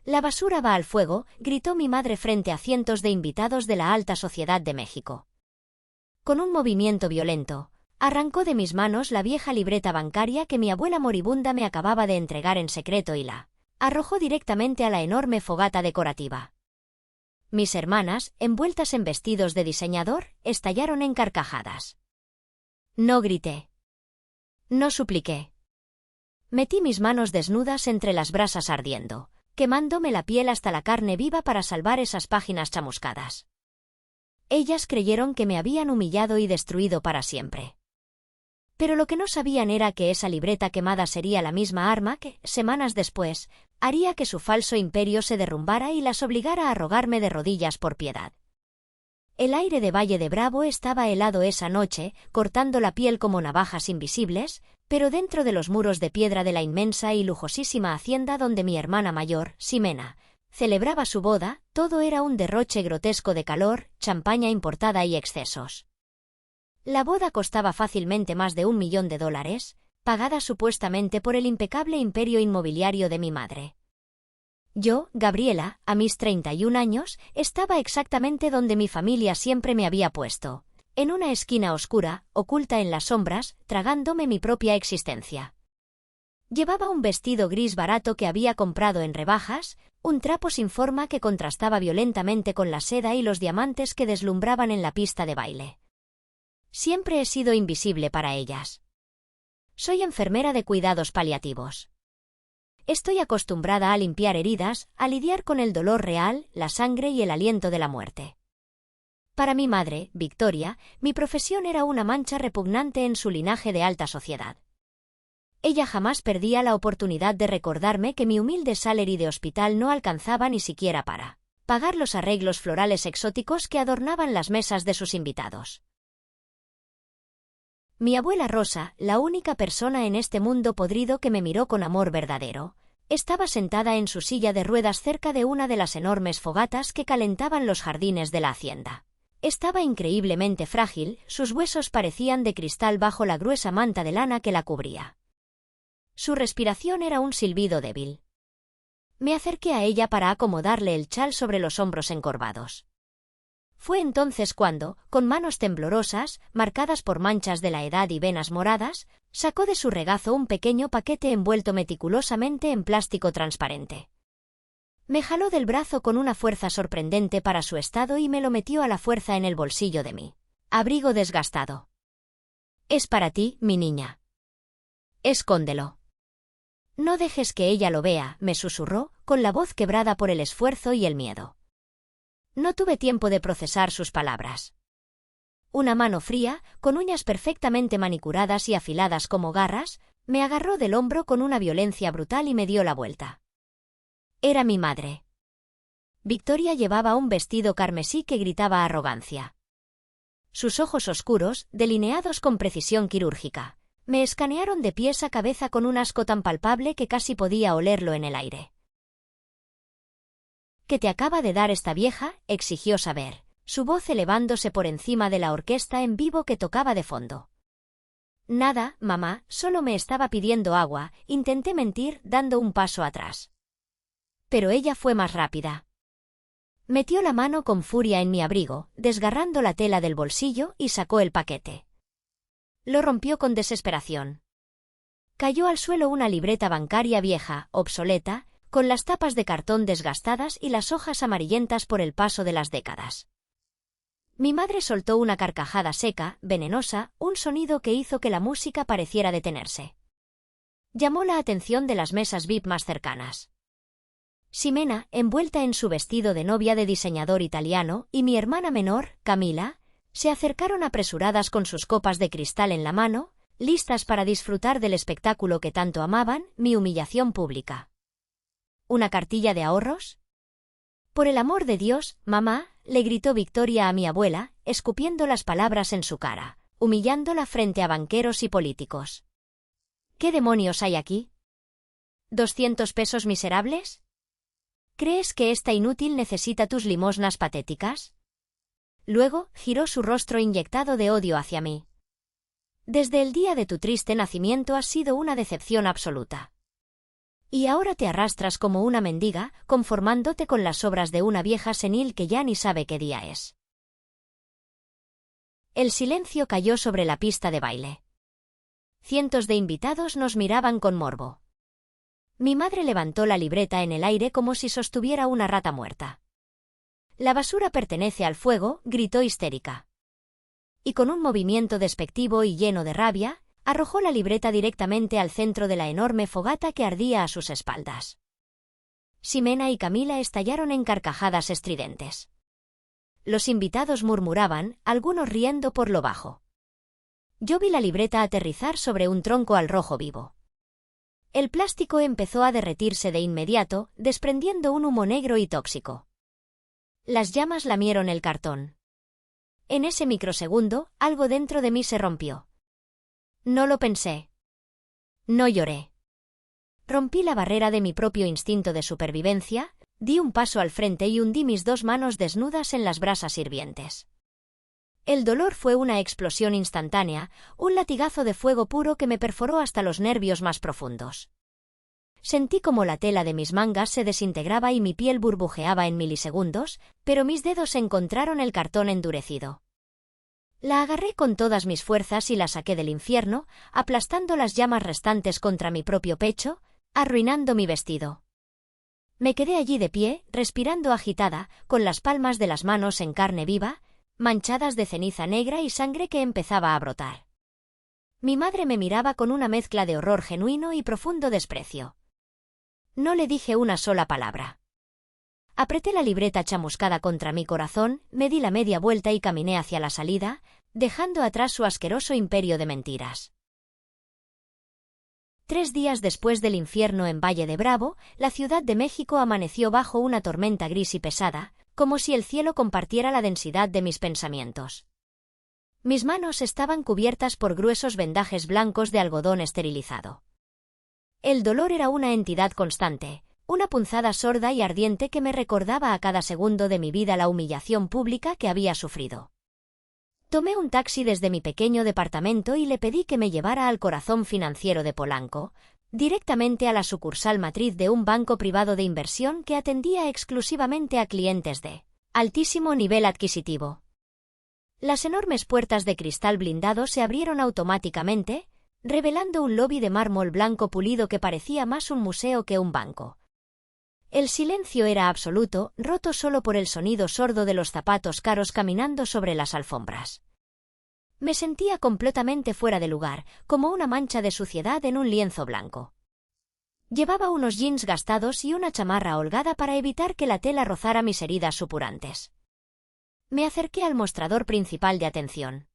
La basura va al fuego, gritó mi madre frente a cientos de invitados de la alta sociedad de México. Con un movimiento violento, arrancó de mis manos la vieja libreta bancaria que mi abuela moribunda me acababa de entregar en secreto y la arrojó directamente a la enorme fogata decorativa. Mis hermanas, envueltas en vestidos de diseñador, estallaron en carcajadas. No grité. No supliqué. Metí mis manos desnudas entre las brasas ardiendo, quemándome la piel hasta la carne viva para salvar esas páginas chamuscadas. Ellas creyeron que me habían humillado y destruido para siempre. Pero lo que no sabían era que esa libreta quemada sería la misma arma que, semanas después, haría que su falso imperio se derrumbara y las obligara a rogarme de rodillas por piedad. El aire de Valle de Bravo estaba helado esa noche, cortando la piel como navajas invisibles, pero dentro de los muros de piedra de la inmensa y lujosísima hacienda donde mi hermana mayor, Ximena, celebraba su boda, todo era un derroche grotesco de calor, champaña importada y excesos. La boda costaba fácilmente más de $1 millón, pagada supuestamente por el impecable imperio inmobiliario de mi madre. Yo, Gabriela, a mis 31 años, estaba exactamente donde mi familia siempre me había puesto, en una esquina oscura, oculta en las sombras, tragándome mi propia existencia. Llevaba un vestido gris barato que había comprado en rebajas, un trapo sin forma que contrastaba violentamente con la seda y los diamantes que deslumbraban en la pista de baile. Siempre he sido invisible para ellas. Soy enfermera de cuidados paliativos. Estoy acostumbrada a limpiar heridas, a lidiar con el dolor real, la sangre y el aliento de la muerte. Para mi madre, Victoria, mi profesión era una mancha repugnante en su linaje de alta sociedad. Ella jamás perdía la oportunidad de recordarme que mi humilde salary de hospital no alcanzaba ni siquiera para pagar los arreglos florales exóticos que adornaban las mesas de sus invitados. Mi abuela Rosa, la única persona en este mundo podrido que me miró con amor verdadero, estaba sentada en su silla de ruedas cerca de una de las enormes fogatas que calentaban los jardines de la hacienda. Estaba increíblemente frágil, sus huesos parecían de cristal bajo la gruesa manta de lana que la cubría. Su respiración era un silbido débil. Me acerqué a ella para acomodarle el chal sobre los hombros encorvados. Fue entonces cuando, con manos temblorosas, marcadas por manchas de la edad y venas moradas, sacó de su regazo un pequeño paquete envuelto meticulosamente en plástico transparente. Me jaló del brazo con una fuerza sorprendente para su estado y me lo metió a la fuerza en el bolsillo de mi abrigo desgastado. «Es para ti, mi niña. Escóndelo. No dejes que ella lo vea», me susurró, con la voz quebrada por el esfuerzo y el miedo. No tuve tiempo de procesar sus palabras. Una mano fría, con uñas perfectamente manicuradas y afiladas como garras, me agarró del hombro con una violencia brutal y me dio la vuelta. Era mi madre. Victoria llevaba un vestido carmesí que gritaba arrogancia. Sus ojos oscuros, delineados con precisión quirúrgica, me escanearon de pies a cabeza con un asco tan palpable que casi podía olerlo en el aire. «¿Qué te acaba de dar esta vieja?», exigió saber, su voz elevándose por encima de la orquesta en vivo que tocaba de fondo. «Nada, mamá, solo me estaba pidiendo agua», intenté mentir dando un paso atrás. Pero ella fue más rápida. Metió la mano con furia en mi abrigo, desgarrando la tela del bolsillo y sacó el paquete. Lo rompió con desesperación. Cayó al suelo una libreta bancaria vieja, obsoleta, con las tapas de cartón desgastadas y las hojas amarillentas por el paso de las décadas. Mi madre soltó una carcajada seca, venenosa, un sonido que hizo que la música pareciera detenerse. Llamó la atención de las mesas VIP más cercanas. Ximena, envuelta en su vestido de novia de diseñador italiano, y mi hermana menor, Camila, se acercaron apresuradas con sus copas de cristal en la mano, listas para disfrutar del espectáculo que tanto amaban, mi humillación pública. ¿Una cartilla de ahorros? «Por el amor de Dios, mamá», le gritó Victoria a mi abuela, escupiendo las palabras en su cara, humillándola frente a banqueros y políticos. «¿Qué demonios hay aquí? ¿200 pesos miserables? ¿Crees que esta inútil necesita tus limosnas patéticas?» Luego, giró su rostro inyectado de odio hacia mí. «Desde el día de tu triste nacimiento has sido una decepción absoluta. Y ahora te arrastras como una mendiga, conformándote con las obras de una vieja senil que ya ni sabe qué día es. El silencio cayó sobre la pista de baile. Cientos de invitados nos miraban con morbo. Mi madre levantó la libreta en el aire como si sostuviera una rata muerta. «La basura pertenece al fuego», gritó histérica. Y con un movimiento despectivo y lleno de rabia, arrojó la libreta directamente al centro de la enorme fogata que ardía a sus espaldas. Ximena y Camila estallaron en carcajadas estridentes. Los invitados murmuraban, algunos riendo por lo bajo. Yo vi la libreta aterrizar sobre un tronco al rojo vivo. El plástico empezó a derretirse de inmediato, desprendiendo un humo negro y tóxico. Las llamas lamieron el cartón. En ese microsegundo, algo dentro de mí se rompió. No lo pensé. No lloré. Rompí la barrera de mi propio instinto de supervivencia, di un paso al frente y hundí mis dos manos desnudas en las brasas hirvientes. El dolor fue una explosión instantánea, un latigazo de fuego puro que me perforó hasta los nervios más profundos. Sentí como la tela de mis mangas se desintegraba y mi piel burbujeaba en milisegundos, pero mis dedos encontraron el cartón endurecido. La agarré con todas mis fuerzas y la saqué del infierno, aplastando las llamas restantes contra mi propio pecho, arruinando mi vestido. Me quedé allí de pie, respirando agitada, con las palmas de las manos en carne viva, manchadas de ceniza negra y sangre que empezaba a brotar. Mi madre me miraba con una mezcla de horror genuino y profundo desprecio. No le dije una sola palabra. Apreté la libreta chamuscada contra mi corazón, me di la media vuelta y caminé hacia la salida, dejando atrás su asqueroso imperio de mentiras. 3 días después del infierno en Valle de Bravo, la Ciudad de México amaneció bajo una tormenta gris y pesada, como si el cielo compartiera la densidad de mis pensamientos. Mis manos estaban cubiertas por gruesos vendajes blancos de algodón esterilizado. El dolor era una entidad constante, una punzada sorda y ardiente que me recordaba a cada segundo de mi vida la humillación pública que había sufrido. Tomé un taxi desde mi pequeño departamento y le pedí que me llevara al corazón financiero de Polanco, directamente a la sucursal matriz de un banco privado de inversión que atendía exclusivamente a clientes de altísimo nivel adquisitivo. Las enormes puertas de cristal blindado se abrieron automáticamente, revelando un lobby de mármol blanco pulido que parecía más un museo que un banco. El silencio era absoluto, roto solo por el sonido sordo de los zapatos caros caminando sobre las alfombras. Me sentía completamente fuera de lugar, como una mancha de suciedad en un lienzo blanco. Llevaba unos jeans gastados y una chamarra holgada para evitar que la tela rozara mis heridas supurantes. Me acerqué al mostrador principal de atención.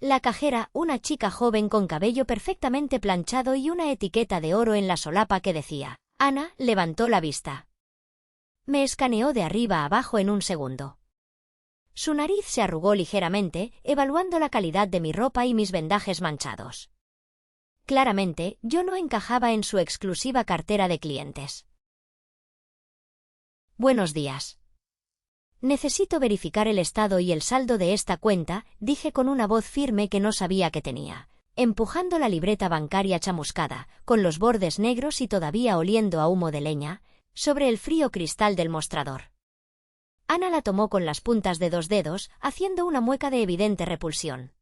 La cajera, una chica joven con cabello perfectamente planchado y una etiqueta de oro en la solapa que decía Ana, levantó la vista. Me escaneó de arriba a abajo en un segundo. Su nariz se arrugó ligeramente, evaluando la calidad de mi ropa y mis vendajes manchados. Claramente, yo no encajaba en su exclusiva cartera de clientes. Buenos días. Necesito verificar el estado y el saldo de esta cuenta, dije con una voz firme que no sabía que tenía, empujando la libreta bancaria chamuscada, con los bordes negros y todavía oliendo a humo de leña, sobre el frío cristal del mostrador. Ana la tomó con las puntas de 2 dedos, haciendo una mueca de evidente repulsión.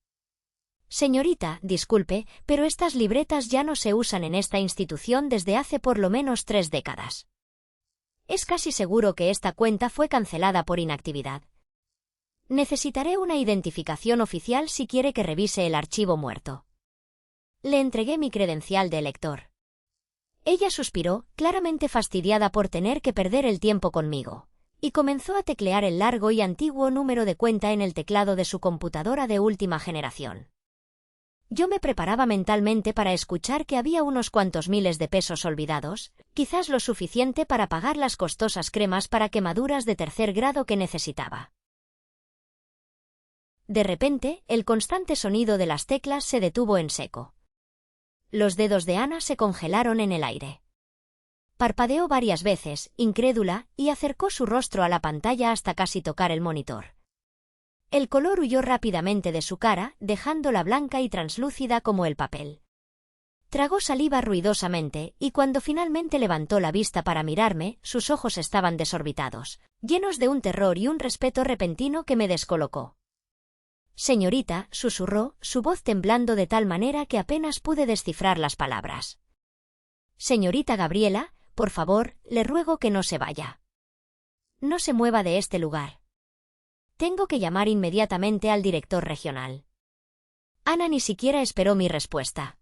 Señorita, disculpe, pero estas libretas ya no se usan en esta institución desde hace por lo menos 3 décadas. Es casi seguro que esta cuenta fue cancelada por inactividad. Necesitaré una identificación oficial si quiere que revise el archivo muerto. Le entregué mi credencial de elector. Ella suspiró, claramente fastidiada por tener que perder el tiempo conmigo, y comenzó a teclear el largo y antiguo número de cuenta en el teclado de su computadora de última generación. Yo me preparaba mentalmente para escuchar que había unos cuantos miles de pesos olvidados, quizás lo suficiente para pagar las costosas cremas para quemaduras de 3er grado que necesitaba. De repente, el constante sonido de las teclas se detuvo en seco. Los dedos de Ana se congelaron en el aire. Parpadeó varias veces, incrédula, y acercó su rostro a la pantalla hasta casi tocar el monitor. El color huyó rápidamente de su cara, dejándola blanca y translúcida como el papel. Tragó saliva ruidosamente, y cuando finalmente levantó la vista para mirarme, sus ojos estaban desorbitados, llenos de un terror y un respeto repentino que me descolocó. «Señorita», susurró, su voz temblando de tal manera que apenas pude descifrar las palabras. «Señorita Gabriela, por favor, le ruego que no se vaya. No se mueva de este lugar. Tengo que llamar inmediatamente al director regional». Ana ni siquiera esperó mi respuesta.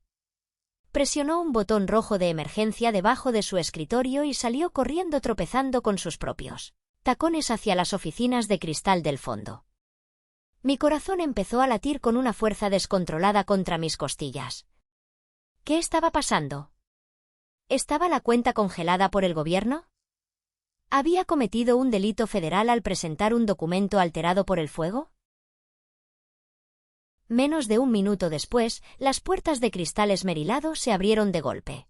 Presionó un botón rojo de emergencia debajo de su escritorio y salió corriendo tropezando con sus propios tacones hacia las oficinas de cristal del fondo. Mi corazón empezó a latir con una fuerza descontrolada contra mis costillas. ¿Qué estaba pasando? ¿Estaba la cuenta congelada por el gobierno? ¿Había cometido un delito federal al presentar un documento alterado por el fuego? Menos de un minuto después, las puertas de cristal esmerilado se abrieron de golpe.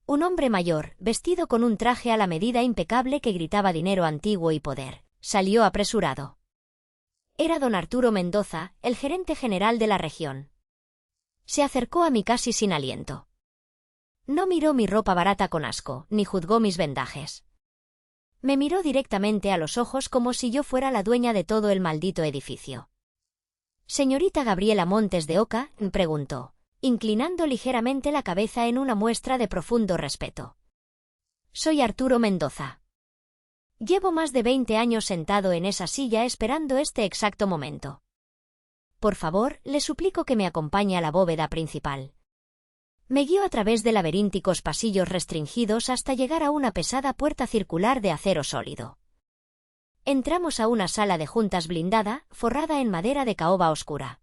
Un hombre mayor, vestido con un traje a la medida impecable que gritaba dinero antiguo y poder, salió apresurado. Era don Arturo Mendoza, el gerente general de la región. Se acercó a mí casi sin aliento. No miró mi ropa barata con asco, ni juzgó mis vendajes. Me miró directamente a los ojos como si yo fuera la dueña de todo el maldito edificio. «Señorita Gabriela Montes de Oca», preguntó, inclinando ligeramente la cabeza en una muestra de profundo respeto. «Soy Arturo Mendoza. Llevo más de 20 años sentado en esa silla esperando este exacto momento. Por favor, le suplico que me acompañe a la bóveda principal». Me guió a través de laberínticos pasillos restringidos hasta llegar a una pesada puerta circular de acero sólido. Entramos a una sala de juntas blindada, forrada en madera de caoba oscura.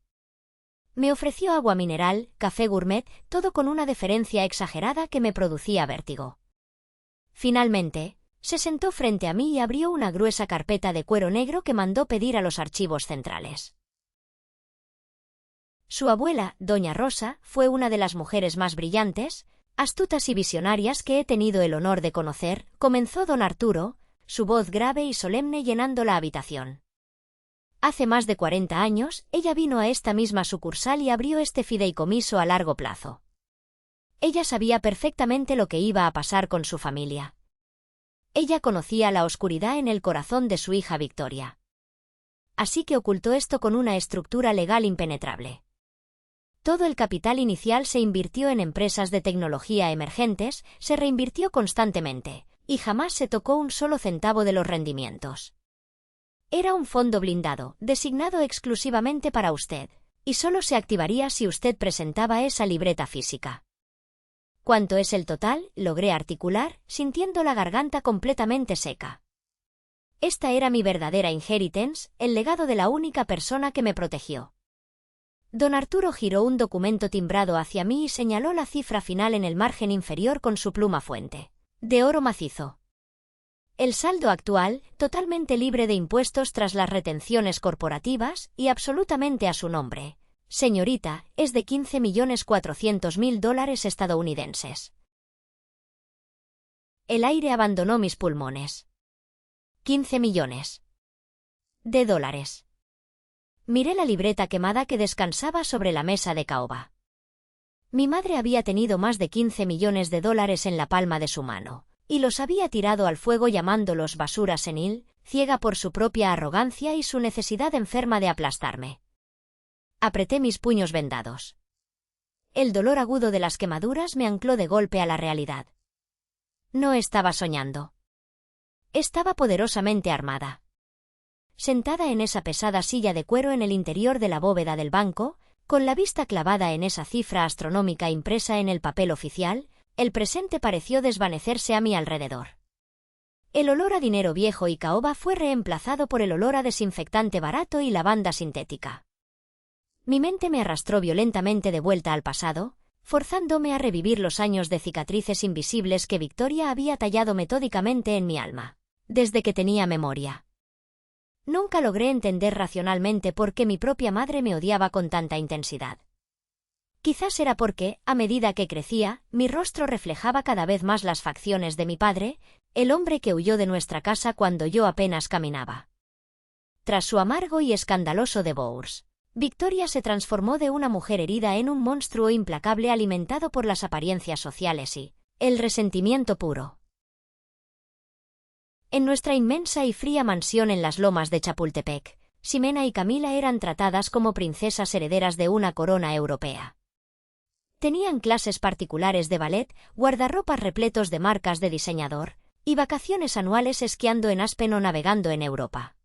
Me ofreció agua mineral, café gourmet, todo con una deferencia exagerada que me producía vértigo. Finalmente, se sentó frente a mí y abrió una gruesa carpeta de cuero negro que mandó pedir a los archivos centrales. Su abuela, doña Rosa, fue una de las mujeres más brillantes, astutas y visionarias que he tenido el honor de conocer, comenzó don Arturo, su voz grave y solemne llenando la habitación. Hace más de 40 años, ella vino a esta misma sucursal y abrió este fideicomiso a largo plazo. Ella sabía perfectamente lo que iba a pasar con su familia. Ella conocía la oscuridad en el corazón de su hija Victoria. Así que ocultó esto con una estructura legal impenetrable. Todo el capital inicial se invirtió en empresas de tecnología emergentes, se reinvirtió constantemente, y jamás se tocó un solo centavo de los rendimientos. Era un fondo blindado, designado exclusivamente para usted, y solo se activaría si usted presentaba esa libreta física. ¿Cuánto es el total?, logré articular, sintiendo la garganta completamente seca. Esta era mi verdadera inheritance, el legado de la única persona que me protegió. Don Arturo giró un documento timbrado hacia mí y señaló la cifra final en el margen inferior con su pluma fuente, de oro macizo. El saldo actual, totalmente libre de impuestos tras las retenciones corporativas, y absolutamente a su nombre, señorita, es de $15.400.000 estadounidenses. El aire abandonó mis pulmones. 15 millones de dólares. Miré la libreta quemada que descansaba sobre la mesa de caoba. Mi madre había tenido más de 15 millones de dólares en la palma de su mano, y los había tirado al fuego llamándolos basura senil, ciega por su propia arrogancia y su necesidad enferma de aplastarme. Apreté mis puños vendados. El dolor agudo de las quemaduras me ancló de golpe a la realidad. No estaba soñando. Estaba poderosamente armada. Sentada en esa pesada silla de cuero en el interior de la bóveda del banco, con la vista clavada en esa cifra astronómica impresa en el papel oficial, el presente pareció desvanecerse a mi alrededor. El olor a dinero viejo y caoba fue reemplazado por el olor a desinfectante barato y lavanda sintética. Mi mente me arrastró violentamente de vuelta al pasado, forzándome a revivir los años de cicatrices invisibles que Victoria había tallado metódicamente en mi alma, desde que tenía memoria. Nunca logré entender racionalmente por qué mi propia madre me odiaba con tanta intensidad. Quizás era porque, a medida que crecía, mi rostro reflejaba cada vez más las facciones de mi padre, el hombre que huyó de nuestra casa cuando yo apenas caminaba. Tras su amargo y escandaloso divorcio, Victoria se transformó de una mujer herida en un monstruo implacable alimentado por las apariencias sociales y el resentimiento puro. En nuestra inmensa y fría mansión en las lomas de Chapultepec, Ximena y Camila eran tratadas como princesas herederas de una corona europea. Tenían clases particulares de ballet, guardarropas repletos de marcas de diseñador, y vacaciones anuales esquiando en Aspen o navegando en Europa.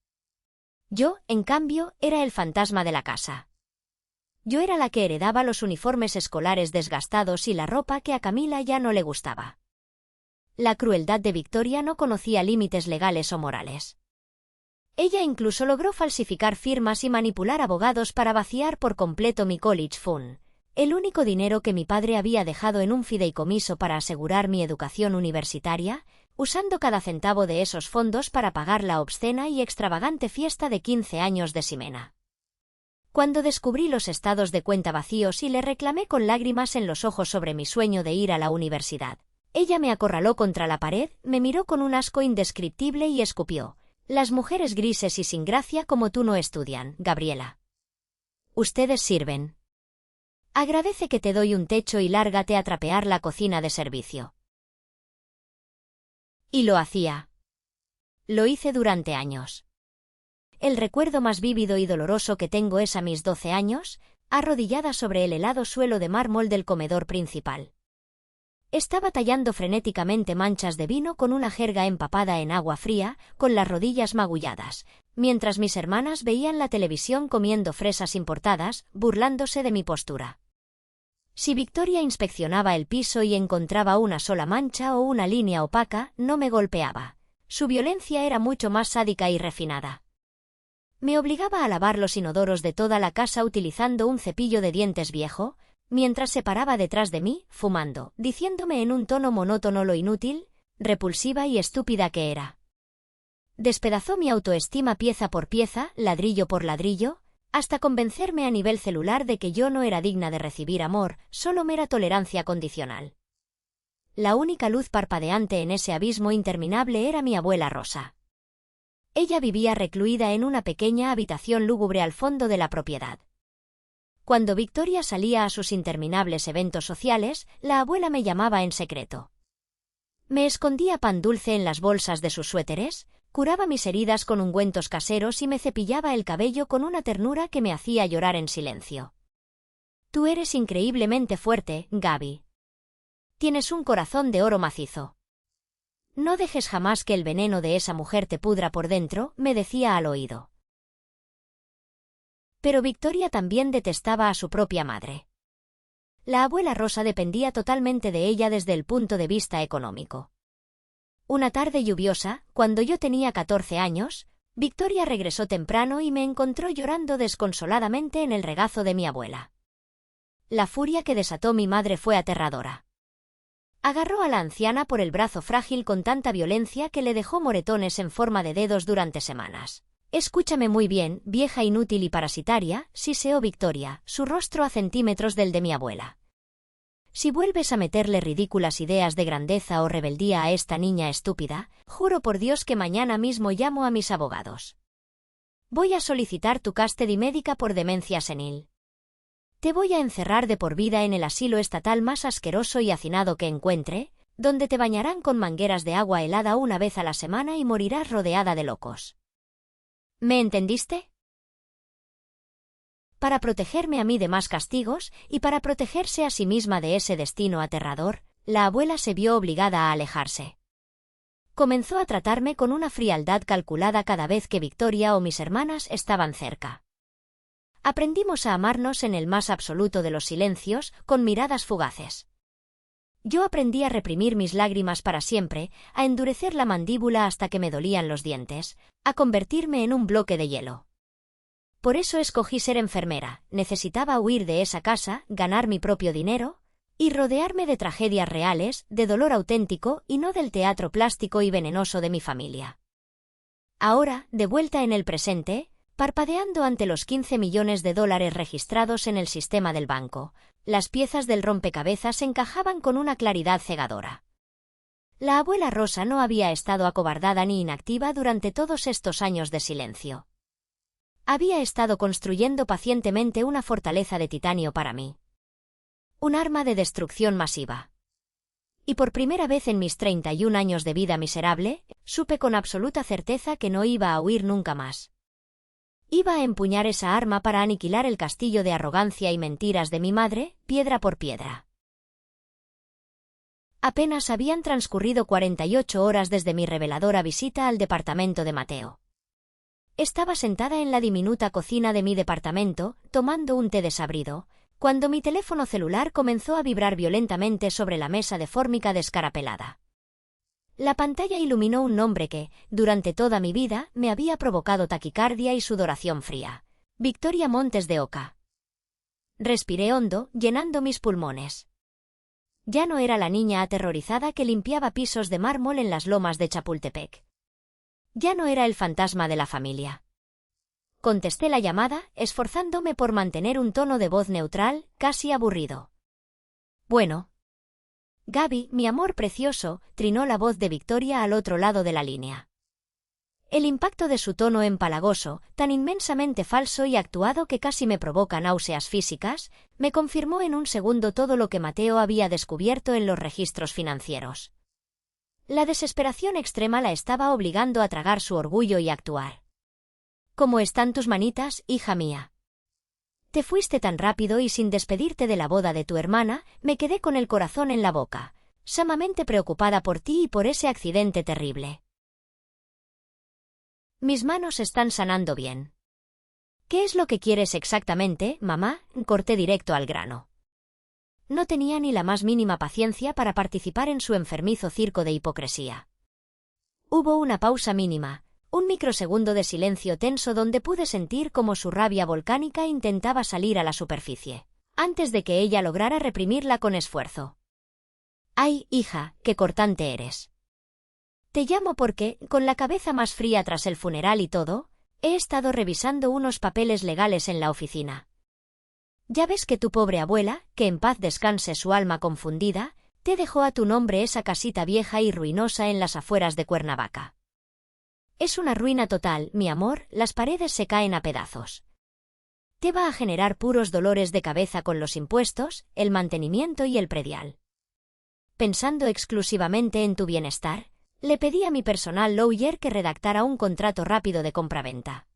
Yo, en cambio, era el fantasma de la casa. Yo era la que heredaba los uniformes escolares desgastados y la ropa que a Camila ya no le gustaba. La crueldad de Victoria no conocía límites legales o morales. Ella incluso logró falsificar firmas y manipular abogados para vaciar por completo mi college fund, el único dinero que mi padre había dejado en un fideicomiso para asegurar mi educación universitaria, usando cada centavo de esos fondos para pagar la obscena y extravagante fiesta de 15 años de Ximena. Cuando descubrí los estados de cuenta vacíos y le reclamé con lágrimas en los ojos sobre mi sueño de ir a la universidad, ella me acorraló contra la pared, me miró con un asco indescriptible y escupió: «Las mujeres grises y sin gracia como tú no estudian, Gabriela. Ustedes sirven. Agradece que te doy un techo y lárgate a trapear la cocina de servicio». Y lo hacía. Lo hice durante años. El recuerdo más vívido y doloroso que tengo es a mis 12 años, arrodillada sobre el helado suelo de mármol del comedor principal. Estaba tallando frenéticamente manchas de vino con una jerga empapada en agua fría, con las rodillas magulladas, mientras mis hermanas veían la televisión comiendo fresas importadas, burlándose de mi postura. Si Victoria inspeccionaba el piso y encontraba una sola mancha o una línea opaca, no me golpeaba. Su violencia era mucho más sádica y refinada. Me obligaba a lavar los inodoros de toda la casa utilizando un cepillo de dientes viejo, mientras se paraba detrás de mí, fumando, diciéndome en un tono monótono lo inútil, repulsiva y estúpida que era. Despedazó mi autoestima pieza por pieza, ladrillo por ladrillo, hasta convencerme a nivel celular de que yo no era digna de recibir amor, solo mera tolerancia condicional. La única luz parpadeante en ese abismo interminable era mi abuela Rosa. Ella vivía recluida en una pequeña habitación lúgubre al fondo de la propiedad. Cuando Victoria salía a sus interminables eventos sociales, la abuela me llamaba en secreto. Me escondía pan dulce en las bolsas de sus suéteres, curaba mis heridas con ungüentos caseros y me cepillaba el cabello con una ternura que me hacía llorar en silencio. Tú eres increíblemente fuerte, Gaby. Tienes un corazón de oro macizo. No dejes jamás que el veneno de esa mujer te pudra por dentro, me decía al oído. Pero Victoria también detestaba a su propia madre. La abuela Rosa dependía totalmente de ella desde el punto de vista económico. Una tarde lluviosa, cuando yo tenía 14 años, Victoria regresó temprano y me encontró llorando desconsoladamente en el regazo de mi abuela. La furia que desató mi madre fue aterradora. Agarró a la anciana por el brazo frágil con tanta violencia que le dejó moretones en forma de dedos durante semanas. «Escúchame muy bien, vieja inútil y parasitaria», siseó Victoria, su rostro a centímetros del de mi abuela. «Si vuelves a meterle ridículas ideas de grandeza o rebeldía a esta niña estúpida, juro por Dios que mañana mismo llamo a mis abogados. Voy a solicitar tu custody médica por demencia senil. Te voy a encerrar de por vida en el asilo estatal más asqueroso y hacinado que encuentre, donde te bañarán con mangueras de agua helada una vez a la semana y morirás rodeada de locos. ¿Me entendiste? Para protegerme a mí de más castigos, y para protegerse a sí misma de ese destino aterrador, la abuela se vio obligada a alejarse. Comenzó a tratarme con una frialdad calculada cada vez que Victoria o mis hermanas estaban cerca. Aprendimos a amarnos en el más absoluto de los silencios, con miradas fugaces. Yo aprendí a reprimir mis lágrimas para siempre, a endurecer la mandíbula hasta que me dolían los dientes, a convertirme en un bloque de hielo. Por eso escogí ser enfermera, necesitaba huir de esa casa, ganar mi propio dinero, y rodearme de tragedias reales, de dolor auténtico y no del teatro plástico y venenoso de mi familia. Ahora, de vuelta en el presente, parpadeando ante los 15 millones de dólares registrados en el sistema del banco, las piezas del rompecabezas encajaban con una claridad cegadora. La abuela Rosa no había estado acobardada ni inactiva durante todos estos años de silencio. Había estado construyendo pacientemente una fortaleza de titanio para mí. Un arma de destrucción masiva. Y por primera vez en mis 31 años de vida miserable, supe con absoluta certeza que no iba a huir nunca más. Iba a empuñar esa arma para aniquilar el castillo de arrogancia y mentiras de mi madre, piedra por piedra. Apenas habían transcurrido 48 horas desde mi reveladora visita al departamento de Mateo. Estaba sentada en la diminuta cocina de mi departamento, tomando un té desabrido, cuando mi teléfono celular comenzó a vibrar violentamente sobre la mesa de fórmica descarapelada. La pantalla iluminó un nombre que, durante toda mi vida, me había provocado taquicardia y sudoración fría. Victoria Montes de Oca. Respiré hondo, llenando mis pulmones. Ya no era la niña aterrorizada que limpiaba pisos de mármol en las lomas de Chapultepec. Ya no era el fantasma de la familia. Contesté la llamada, esforzándome por mantener un tono de voz neutral, casi aburrido. Bueno. Gaby, mi amor precioso, trinó la voz de Victoria al otro lado de la línea. El impacto de su tono empalagoso, tan inmensamente falso y actuado que casi me provoca náuseas físicas, me confirmó en un segundo todo lo que Mateo había descubierto en los registros financieros. La desesperación extrema la estaba obligando a tragar su orgullo y actuar. ¿Cómo están tus manitas, hija mía? Te fuiste tan rápido y sin despedirte de la boda de tu hermana, me quedé con el corazón en la boca, sumamente preocupada por ti y por ese accidente terrible. Mis manos están sanando bien. ¿Qué es lo que quieres exactamente, mamá? Corté directo al grano. No tenía ni la más mínima paciencia para participar en su enfermizo circo de hipocresía. Hubo una pausa mínima, un microsegundo de silencio tenso donde pude sentir cómo su rabia volcánica intentaba salir a la superficie, antes de que ella lograra reprimirla con esfuerzo. ¡Ay, hija, qué cortante eres! Te llamo porque, con la cabeza más fría tras el funeral y todo, he estado revisando unos papeles legales en la oficina. Ya ves que tu pobre abuela, que en paz descanse su alma confundida, te dejó a tu nombre esa casita vieja y ruinosa en las afueras de Cuernavaca. Es una ruina total, mi amor, las paredes se caen a pedazos. Te va a generar puros dolores de cabeza con los impuestos, el mantenimiento y el predial. Pensando exclusivamente en tu bienestar, le pedí a mi personal lawyer que redactara un contrato rápido de compraventa.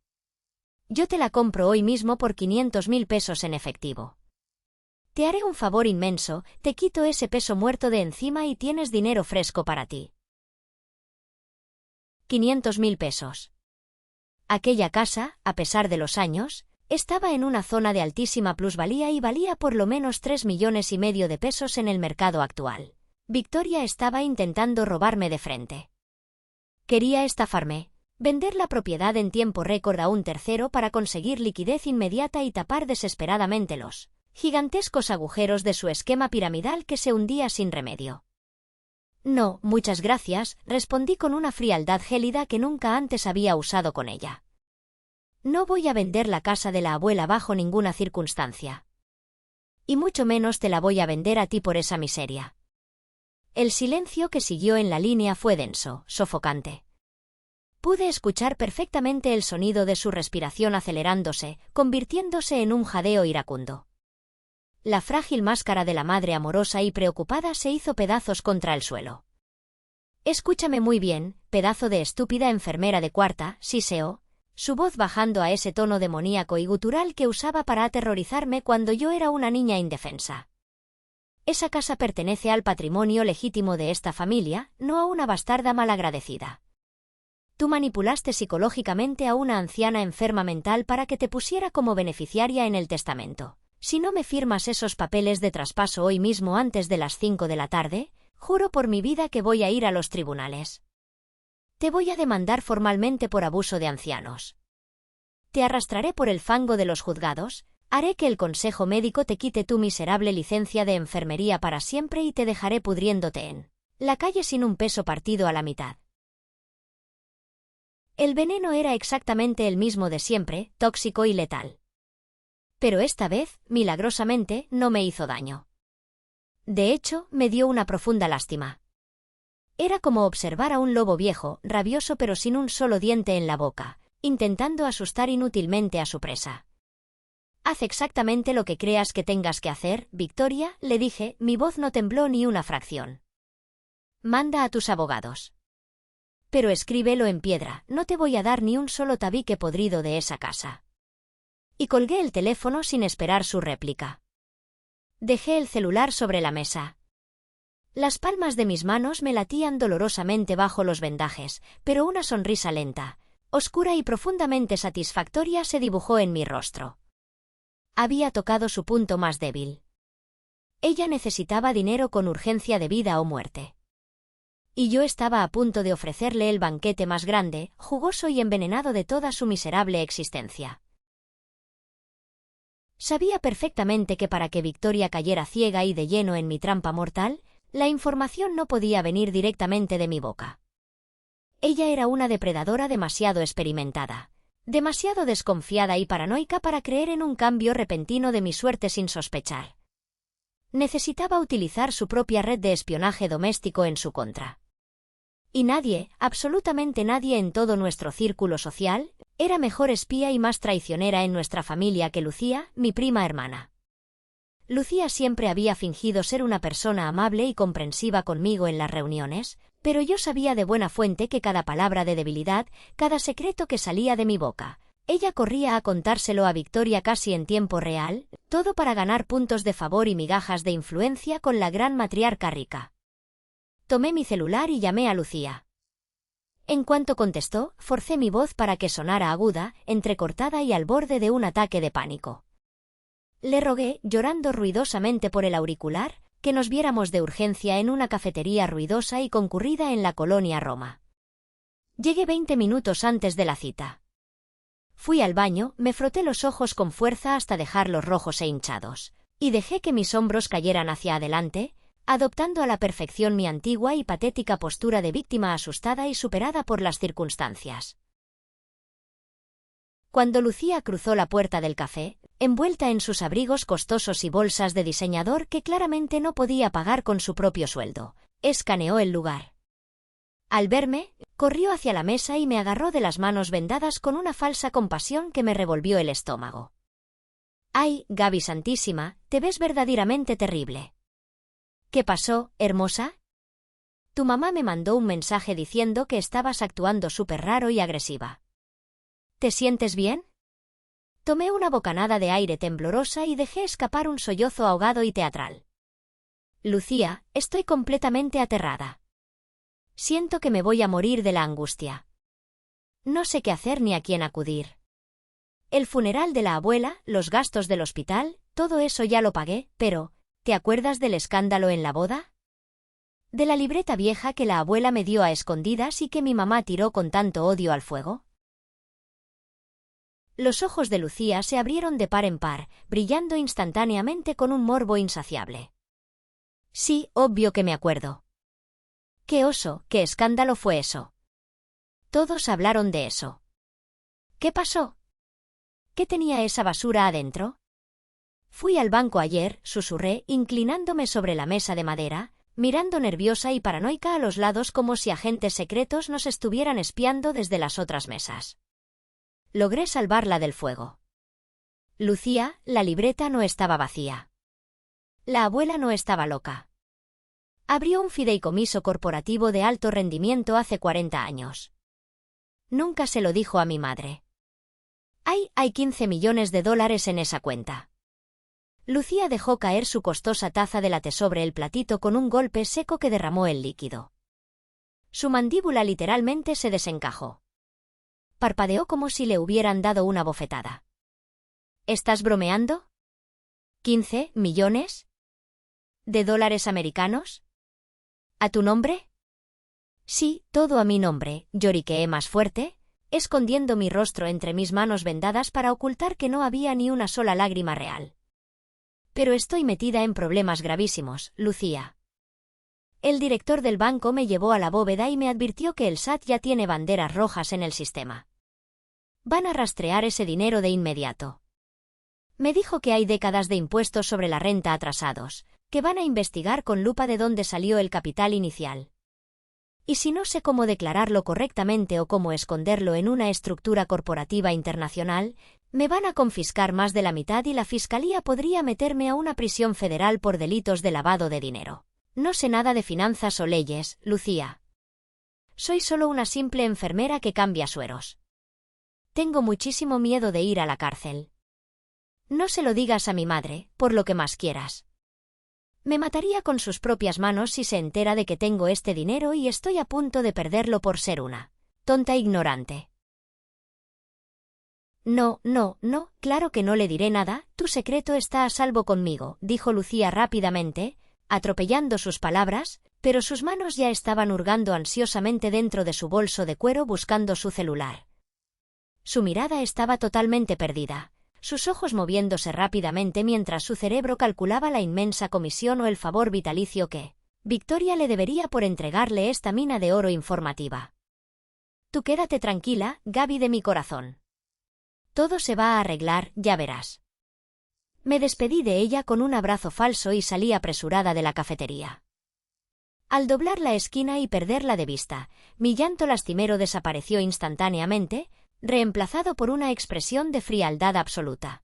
Yo te la compro hoy mismo por 500.000 pesos en efectivo. Te haré un favor inmenso, te quito ese peso muerto de encima y tienes dinero fresco para ti. 500.000 pesos. Aquella casa, a pesar de los años, estaba en una zona de altísima plusvalía y valía por lo menos 3,5 millones de pesos en el mercado actual. Victoria estaba intentando robarme de frente. Quería estafarme, vender la propiedad en tiempo récord a un tercero para conseguir liquidez inmediata y tapar desesperadamente los gigantescos agujeros de su esquema piramidal que se hundía sin remedio. No, muchas gracias, respondí con una frialdad gélida que nunca antes había usado con ella. No voy a vender la casa de la abuela bajo ninguna circunstancia. Y mucho menos te la voy a vender a ti por esa miseria. El silencio que siguió en la línea fue denso, sofocante. Pude escuchar perfectamente el sonido de su respiración acelerándose, convirtiéndose en un jadeo iracundo. La frágil máscara de la madre amorosa y preocupada se hizo pedazos contra el suelo. Escúchame muy bien, pedazo de estúpida enfermera de cuarta, siseó, su voz bajando a ese tono demoníaco y gutural que usaba para aterrorizarme cuando yo era una niña indefensa. Esa casa pertenece al patrimonio legítimo de esta familia, no a una bastarda malagradecida. Tú manipulaste psicológicamente a una anciana enferma mental para que te pusiera como beneficiaria en el testamento. Si no me firmas esos papeles de traspaso hoy mismo antes de las 5 de la tarde, juro por mi vida que voy a ir a los tribunales. Te voy a demandar formalmente por abuso de ancianos. Te arrastraré por el fango de los juzgados, haré que el consejo médico te quite tu miserable licencia de enfermería para siempre y te dejaré pudriéndote en la calle sin un peso partido a la mitad. El veneno era exactamente el mismo de siempre, tóxico y letal. Pero esta vez, milagrosamente, no me hizo daño. De hecho, me dio una profunda lástima. Era como observar a un lobo viejo, rabioso pero sin un solo diente en la boca, intentando asustar inútilmente a su presa. «Haz exactamente lo que creas que tengas que hacer, Victoria», le dije, mi voz no tembló ni una fracción. «Manda a tus abogados. Pero escríbelo en piedra, no te voy a dar ni un solo tabique podrido de esa casa». Y colgué el teléfono sin esperar su réplica. Dejé el celular sobre la mesa. Las palmas de mis manos me latían dolorosamente bajo los vendajes, pero una sonrisa lenta, oscura y profundamente satisfactoria se dibujó en mi rostro. Había tocado su punto más débil. Ella necesitaba dinero con urgencia de vida o muerte. Y yo estaba a punto de ofrecerle el banquete más grande, jugoso y envenenado de toda su miserable existencia. Sabía perfectamente que para que Victoria cayera ciega y de lleno en mi trampa mortal, la información no podía venir directamente de mi boca. Ella era una depredadora demasiado experimentada, demasiado desconfiada y paranoica para creer en un cambio repentino de mi suerte sin sospechar. Necesitaba utilizar su propia red de espionaje doméstico en su contra. Y nadie, absolutamente nadie en todo nuestro círculo social, era mejor espía y más traicionera en nuestra familia que Lucía, mi prima hermana. Lucía siempre había fingido ser una persona amable y comprensiva conmigo en las reuniones, pero yo sabía de buena fuente que cada palabra de debilidad, cada secreto que salía de mi boca, ella corría a contárselo a Victoria casi en tiempo real, todo para ganar puntos de favor y migajas de influencia con la gran matriarca rica. Tomé mi celular y llamé a Lucía. En cuanto contestó, forcé mi voz para que sonara aguda, entrecortada y al borde de un ataque de pánico. Le rogué, llorando ruidosamente por el auricular, que nos viéramos de urgencia en una cafetería ruidosa y concurrida en la colonia Roma. Llegué 20 minutos antes de la cita. Fui al baño, me froté los ojos con fuerza hasta dejarlos rojos e hinchados, y dejé que mis hombros cayeran hacia adelante, adoptando a la perfección mi antigua y patética postura de víctima asustada y superada por las circunstancias. Cuando Lucía cruzó la puerta del café, envuelta en sus abrigos costosos y bolsas de diseñador que claramente no podía pagar con su propio sueldo, escaneó el lugar. Al verme, corrió hacia la mesa y me agarró de las manos vendadas con una falsa compasión que me revolvió el estómago. «Ay, Gaby santísima, te ves verdaderamente terrible». «¿Qué pasó, hermosa? Tu mamá me mandó un mensaje diciendo que estabas actuando súper raro y agresiva. ¿Te sientes bien?» Tomé una bocanada de aire temblorosa y dejé escapar un sollozo ahogado y teatral. «Lucía, estoy completamente aterrada. Siento que me voy a morir de la angustia. No sé qué hacer ni a quién acudir. El funeral de la abuela, los gastos del hospital, todo eso ya lo pagué, pero, ¿te acuerdas del escándalo en la boda? ¿De la libreta vieja que la abuela me dio a escondidas y que mi mamá tiró con tanto odio al fuego?» Los ojos de Lucía se abrieron de par en par, brillando instantáneamente con un morbo insaciable. «Sí, obvio que me acuerdo». «¡Qué oso, qué escándalo fue eso! Todos hablaron de eso. ¿Qué pasó? ¿Qué tenía esa basura adentro?» «Fui al banco ayer», susurré, inclinándome sobre la mesa de madera, mirando nerviosa y paranoica a los lados como si agentes secretos nos estuvieran espiando desde las otras mesas. Logré salvarla del fuego. Lucía, la libreta no estaba vacía. La abuela no estaba loca. Abrió un fideicomiso corporativo de alto rendimiento hace 40 años. Nunca se lo dijo a mi madre. Hay 15 millones de dólares en esa cuenta. Lucía dejó caer su costosa taza de latte sobre el platito con un golpe seco que derramó el líquido. Su mandíbula literalmente se desencajó. Parpadeó como si le hubieran dado una bofetada. ¿Estás bromeando? ¿15 millones? ¿De dólares americanos? ¿A tu nombre? Sí, todo a mi nombre, lloriqueé más fuerte, escondiendo mi rostro entre mis manos vendadas para ocultar que no había ni una sola lágrima real. Pero estoy metida en problemas gravísimos, Lucía. El director del banco me llevó a la bóveda y me advirtió que el SAT ya tiene banderas rojas en el sistema. Van a rastrear ese dinero de inmediato. Me dijo que hay décadas de impuestos sobre la renta atrasados, que van a investigar con lupa de dónde salió el capital inicial. Y si no sé cómo declararlo correctamente o cómo esconderlo en una estructura corporativa internacional, me van a confiscar más de la mitad y la fiscalía podría meterme a una prisión federal por delitos de lavado de dinero. No sé nada de finanzas o leyes, Lucía. Soy solo una simple enfermera que cambia sueros. Tengo muchísimo miedo de ir a la cárcel. No se lo digas a mi madre, por lo que más quieras. Me mataría con sus propias manos si se entera de que tengo este dinero y estoy a punto de perderlo por ser una tonta ignorante. No, claro que no le diré nada, tu secreto está a salvo conmigo, dijo Lucía rápidamente, atropellando sus palabras, pero sus manos ya estaban hurgando ansiosamente dentro de su bolso de cuero buscando su celular. Su mirada estaba totalmente perdida, sus ojos moviéndose rápidamente mientras su cerebro calculaba la inmensa comisión o el favor vitalicio que Victoria le debería por entregarle esta mina de oro informativa. Tú quédate tranquila, Gaby de mi corazón. Todo se va a arreglar, ya verás. Me despedí de ella con un abrazo falso y salí apresurada de la cafetería. Al doblar la esquina y perderla de vista, mi llanto lastimero desapareció instantáneamente, reemplazado por una expresión de frialdad absoluta.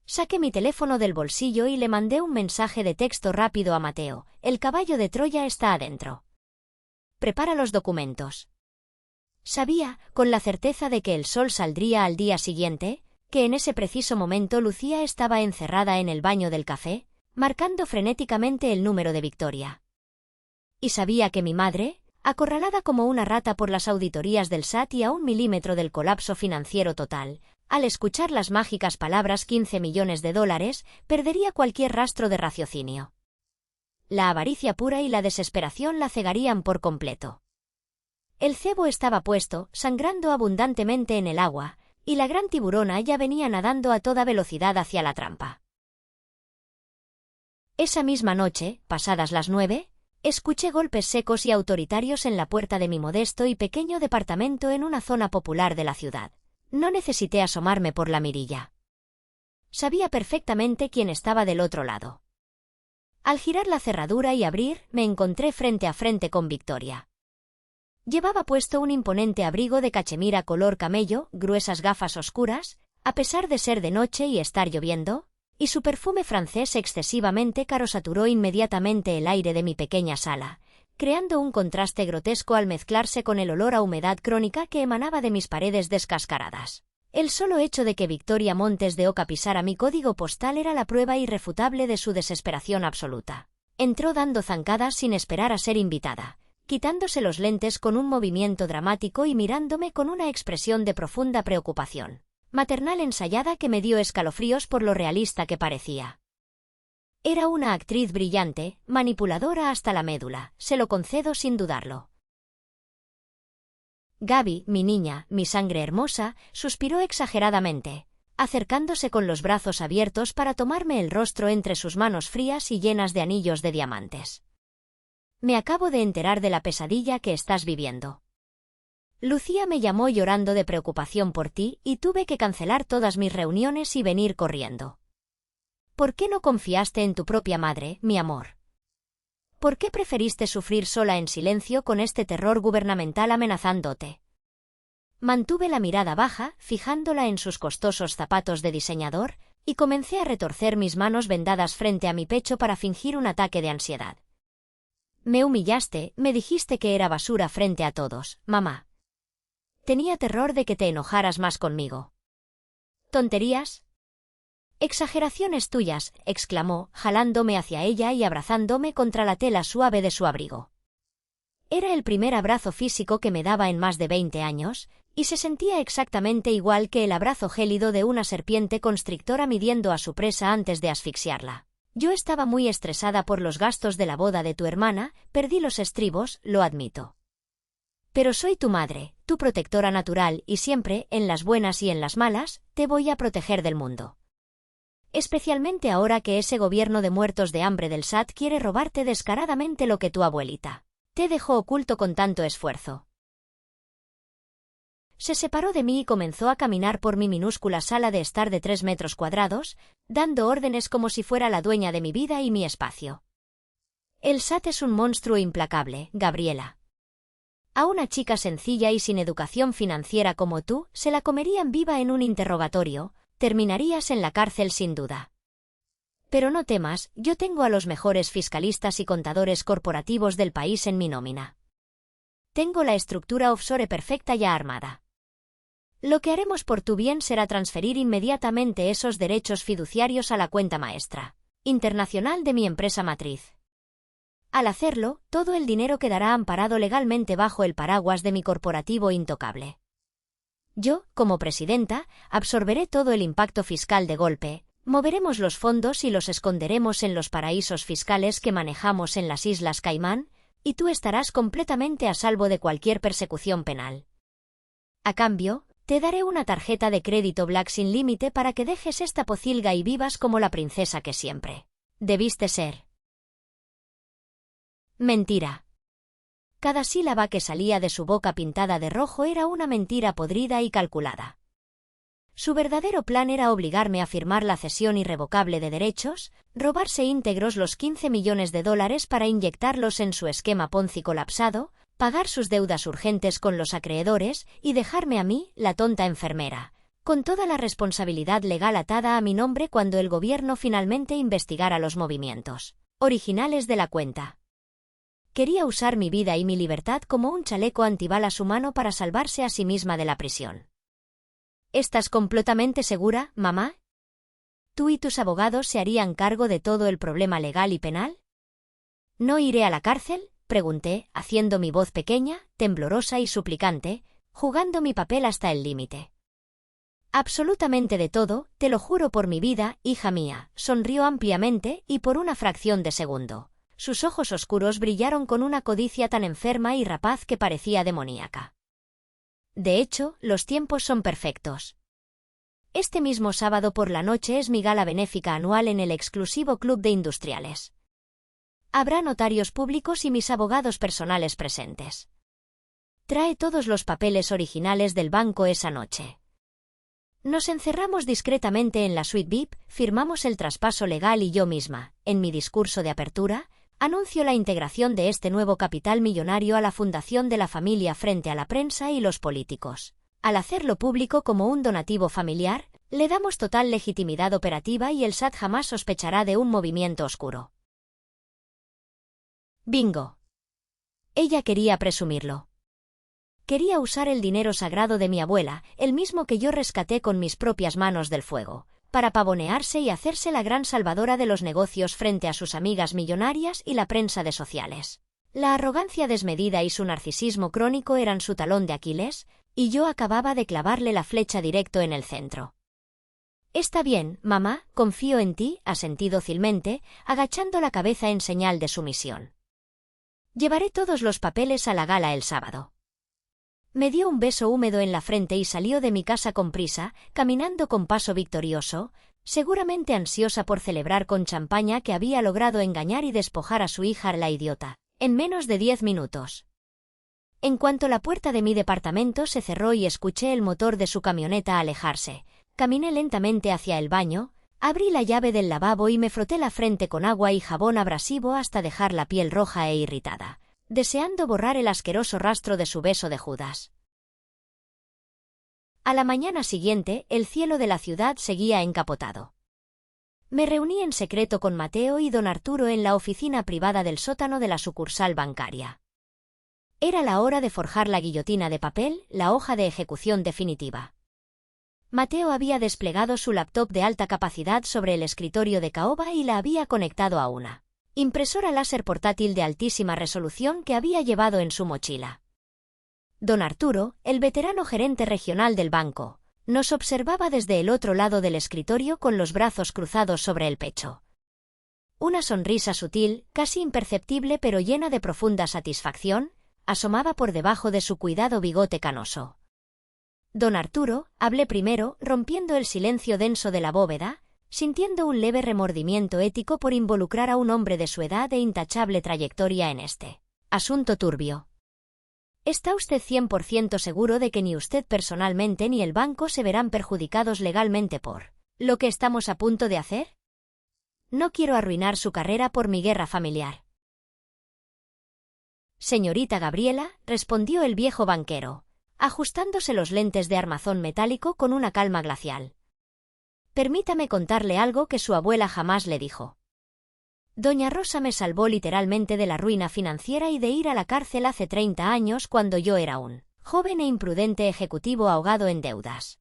Saqué mi teléfono del bolsillo y le mandé un mensaje de texto rápido a Mateo: el caballo de Troya está adentro. Prepara los documentos. Sabía, con la certeza de que el sol saldría al día siguiente, que en ese preciso momento Lucía estaba encerrada en el baño del café, marcando frenéticamente el número de Victoria. Y sabía que mi madre, acorralada como una rata por las auditorías del SAT y a 1 milímetro del colapso financiero total, al escuchar las mágicas palabras 15 millones de dólares, perdería cualquier rastro de raciocinio. La avaricia pura y la desesperación la cegarían por completo. El cebo estaba puesto, sangrando abundantemente en el agua, y la gran tiburona ya venía nadando a toda velocidad hacia la trampa. Esa misma noche, pasadas las 9, escuché golpes secos y autoritarios en la puerta de mi modesto y pequeño departamento en una zona popular de la ciudad. No necesité asomarme por la mirilla. Sabía perfectamente quién estaba del otro lado. Al girar la cerradura y abrir, me encontré frente a frente con Victoria. Llevaba puesto un imponente abrigo de cachemira color camello, gruesas gafas oscuras, a pesar de ser de noche y estar lloviendo, y su perfume francés excesivamente caro saturó inmediatamente el aire de mi pequeña sala, creando un contraste grotesco al mezclarse con el olor a humedad crónica que emanaba de mis paredes descascaradas. El solo hecho de que Victoria Montes de Oca pisara mi código postal era la prueba irrefutable de su desesperación absoluta. Entró dando zancadas sin esperar a ser invitada, quitándose los lentes con un movimiento dramático y mirándome con una expresión de profunda preocupación maternal ensayada que me dio escalofríos por lo realista que parecía. Era una actriz brillante, manipuladora hasta la médula, se lo concedo sin dudarlo. Gaby, mi niña, mi sangre hermosa, suspiró exageradamente, acercándose con los brazos abiertos para tomarme el rostro entre sus manos frías y llenas de anillos de diamantes. Me acabo de enterar de la pesadilla que estás viviendo. Lucía me llamó llorando de preocupación por ti y tuve que cancelar todas mis reuniones y venir corriendo. ¿Por qué no confiaste en tu propia madre, mi amor? ¿Por qué preferiste sufrir sola en silencio con este terror gubernamental amenazándote? Mantuve la mirada baja, fijándola en sus costosos zapatos de diseñador, y comencé a retorcer mis manos vendadas frente a mi pecho para fingir un ataque de ansiedad. Me humillaste, me dijiste que era basura frente a todos, mamá. Tenía terror de que te enojaras más conmigo. ¿Tonterías? Exageraciones tuyas, exclamó, jalándome hacia ella y abrazándome contra la tela suave de su abrigo. Era el primer abrazo físico que me daba en más de 20 años, y se sentía exactamente igual que el abrazo gélido de una serpiente constrictora midiendo a su presa antes de asfixiarla. Yo estaba muy estresada por los gastos de la boda de tu hermana, perdí los estribos, lo admito. Pero soy tu madre, tu protectora natural y siempre, en las buenas y en las malas, te voy a proteger del mundo. Especialmente ahora que ese gobierno de muertos de hambre del SAT quiere robarte descaradamente lo que tu abuelita te dejó oculto con tanto esfuerzo. Se separó de mí y comenzó a caminar por mi minúscula sala de estar de 3 metros cuadrados, dando órdenes como si fuera la dueña de mi vida y mi espacio. El SAT es un monstruo implacable, Gabriela. A una chica sencilla y sin educación financiera como tú, se la comerían viva en un interrogatorio, terminarías en la cárcel sin duda. Pero no temas, yo tengo a los mejores fiscalistas y contadores corporativos del país en mi nómina. Tengo la estructura offshore perfecta ya armada. Lo que haremos por tu bien será transferir inmediatamente esos derechos fiduciarios a la cuenta maestra internacional de mi empresa matriz. Al hacerlo, todo el dinero quedará amparado legalmente bajo el paraguas de mi corporativo intocable. Yo, como presidenta, absorberé todo el impacto fiscal de golpe, moveremos los fondos y los esconderemos en los paraísos fiscales que manejamos en las Islas Caimán, y tú estarás completamente a salvo de cualquier persecución penal. A cambio, te daré una tarjeta de crédito Black sin límite para que dejes esta pocilga y vivas como la princesa que siempre debiste ser. Mentira. Cada sílaba que salía de su boca pintada de rojo era una mentira podrida y calculada. Su verdadero plan era obligarme a firmar la cesión irrevocable de derechos, robarse íntegros los 15 millones de dólares para inyectarlos en su esquema Ponzi colapsado, pagar sus deudas urgentes con los acreedores y dejarme a mí, la tonta enfermera, con toda la responsabilidad legal atada a mi nombre cuando el gobierno finalmente investigara los movimientos originales de la cuenta. Quería usar mi vida y mi libertad como un chaleco antibalas humano para salvarse a sí misma de la prisión. ¿Estás completamente segura, mamá? ¿Tú y tus abogados se harían cargo de todo el problema legal y penal? ¿No iré a la cárcel?, pregunté, haciendo mi voz pequeña, temblorosa y suplicante, jugando mi papel hasta el límite. Absolutamente de todo, te lo juro por mi vida, hija mía, sonrió ampliamente y por una fracción de segundo. Sus ojos oscuros brillaron con una codicia tan enferma y rapaz que parecía demoníaca. De hecho, los tiempos son perfectos. Este mismo sábado por la noche es mi gala benéfica anual en el exclusivo Club de Industriales. Habrá notarios públicos y mis abogados personales presentes. Trae todos los papeles originales del banco esa noche. Nos encerramos discretamente en la suite VIP, firmamos el traspaso legal y yo misma, en mi discurso de apertura, anuncio la integración de este nuevo capital millonario a la fundación de la familia frente a la prensa y los políticos. Al hacerlo público como un donativo familiar, le damos total legitimidad operativa y el SAT jamás sospechará de un movimiento oscuro. Bingo. Ella quería presumirlo. Quería usar el dinero sagrado de mi abuela, el mismo que yo rescaté con mis propias manos del fuego, para pavonearse y hacerse la gran salvadora de los negocios frente a sus amigas millonarias y la prensa de sociales. La arrogancia desmedida y su narcisismo crónico eran su talón de Aquiles, y yo acababa de clavarle la flecha directo en el centro. Está bien, mamá, confío en ti, asentí dócilmente, agachando la cabeza en señal de sumisión. Llevaré todos los papeles a la gala el sábado. Me dio un beso húmedo en la frente y salió de mi casa con prisa, caminando con paso victorioso, seguramente ansiosa por celebrar con champaña que había logrado engañar y despojar a su hija la idiota, en menos de 10 minutos. En cuanto la puerta de mi departamento se cerró y escuché el motor de su camioneta alejarse, caminé lentamente hacia el baño, abrí la llave del lavabo y me froté la frente con agua y jabón abrasivo hasta dejar la piel roja e irritada, deseando borrar el asqueroso rastro de su beso de Judas. A la mañana siguiente, el cielo de la ciudad seguía encapotado. Me reuní en secreto con Mateo y don Arturo en la oficina privada del sótano de la sucursal bancaria. Era la hora de forjar la guillotina de papel, la hoja de ejecución definitiva. Mateo había desplegado su laptop de alta capacidad sobre el escritorio de caoba y la había conectado a una impresora láser portátil de altísima resolución que había llevado en su mochila. Don Arturo, el veterano gerente regional del banco, nos observaba desde el otro lado del escritorio con los brazos cruzados sobre el pecho. Una sonrisa sutil, casi imperceptible pero llena de profunda satisfacción, asomaba por debajo de su cuidado bigote canoso. Don Arturo, hablé primero, rompiendo el silencio denso de la bóveda, sintiendo un leve remordimiento ético por involucrar a un hombre de su edad e intachable trayectoria en este asunto turbio. ¿Está usted 100% seguro de que ni usted personalmente ni el banco se verán perjudicados legalmente por lo que estamos a punto de hacer? No quiero arruinar su carrera por mi guerra familiar. Señorita Gabriela, respondió el viejo banquero, ajustándose los lentes de armazón metálico con una calma glacial. Permítame contarle algo que su abuela jamás le dijo. Doña Rosa me salvó literalmente de la ruina financiera y de ir a la cárcel hace 30 años cuando yo era un joven e imprudente ejecutivo ahogado en deudas.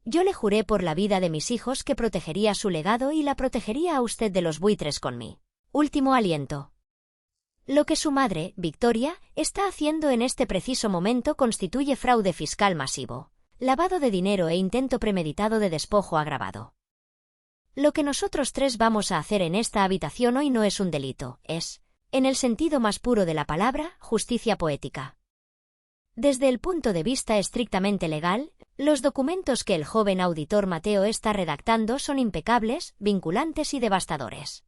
Yo le juré por la vida de mis hijos que protegería su legado y la protegería a usted de los buitres con mi último aliento. Lo que su madre, Victoria, está haciendo en este preciso momento constituye fraude fiscal masivo, lavado de dinero e intento premeditado de despojo agravado. Lo que nosotros tres vamos a hacer en esta habitación hoy no es un delito, es, en el sentido más puro de la palabra, justicia poética. Desde el punto de vista estrictamente legal, los documentos que el joven auditor Mateo está redactando son impecables, vinculantes y devastadores.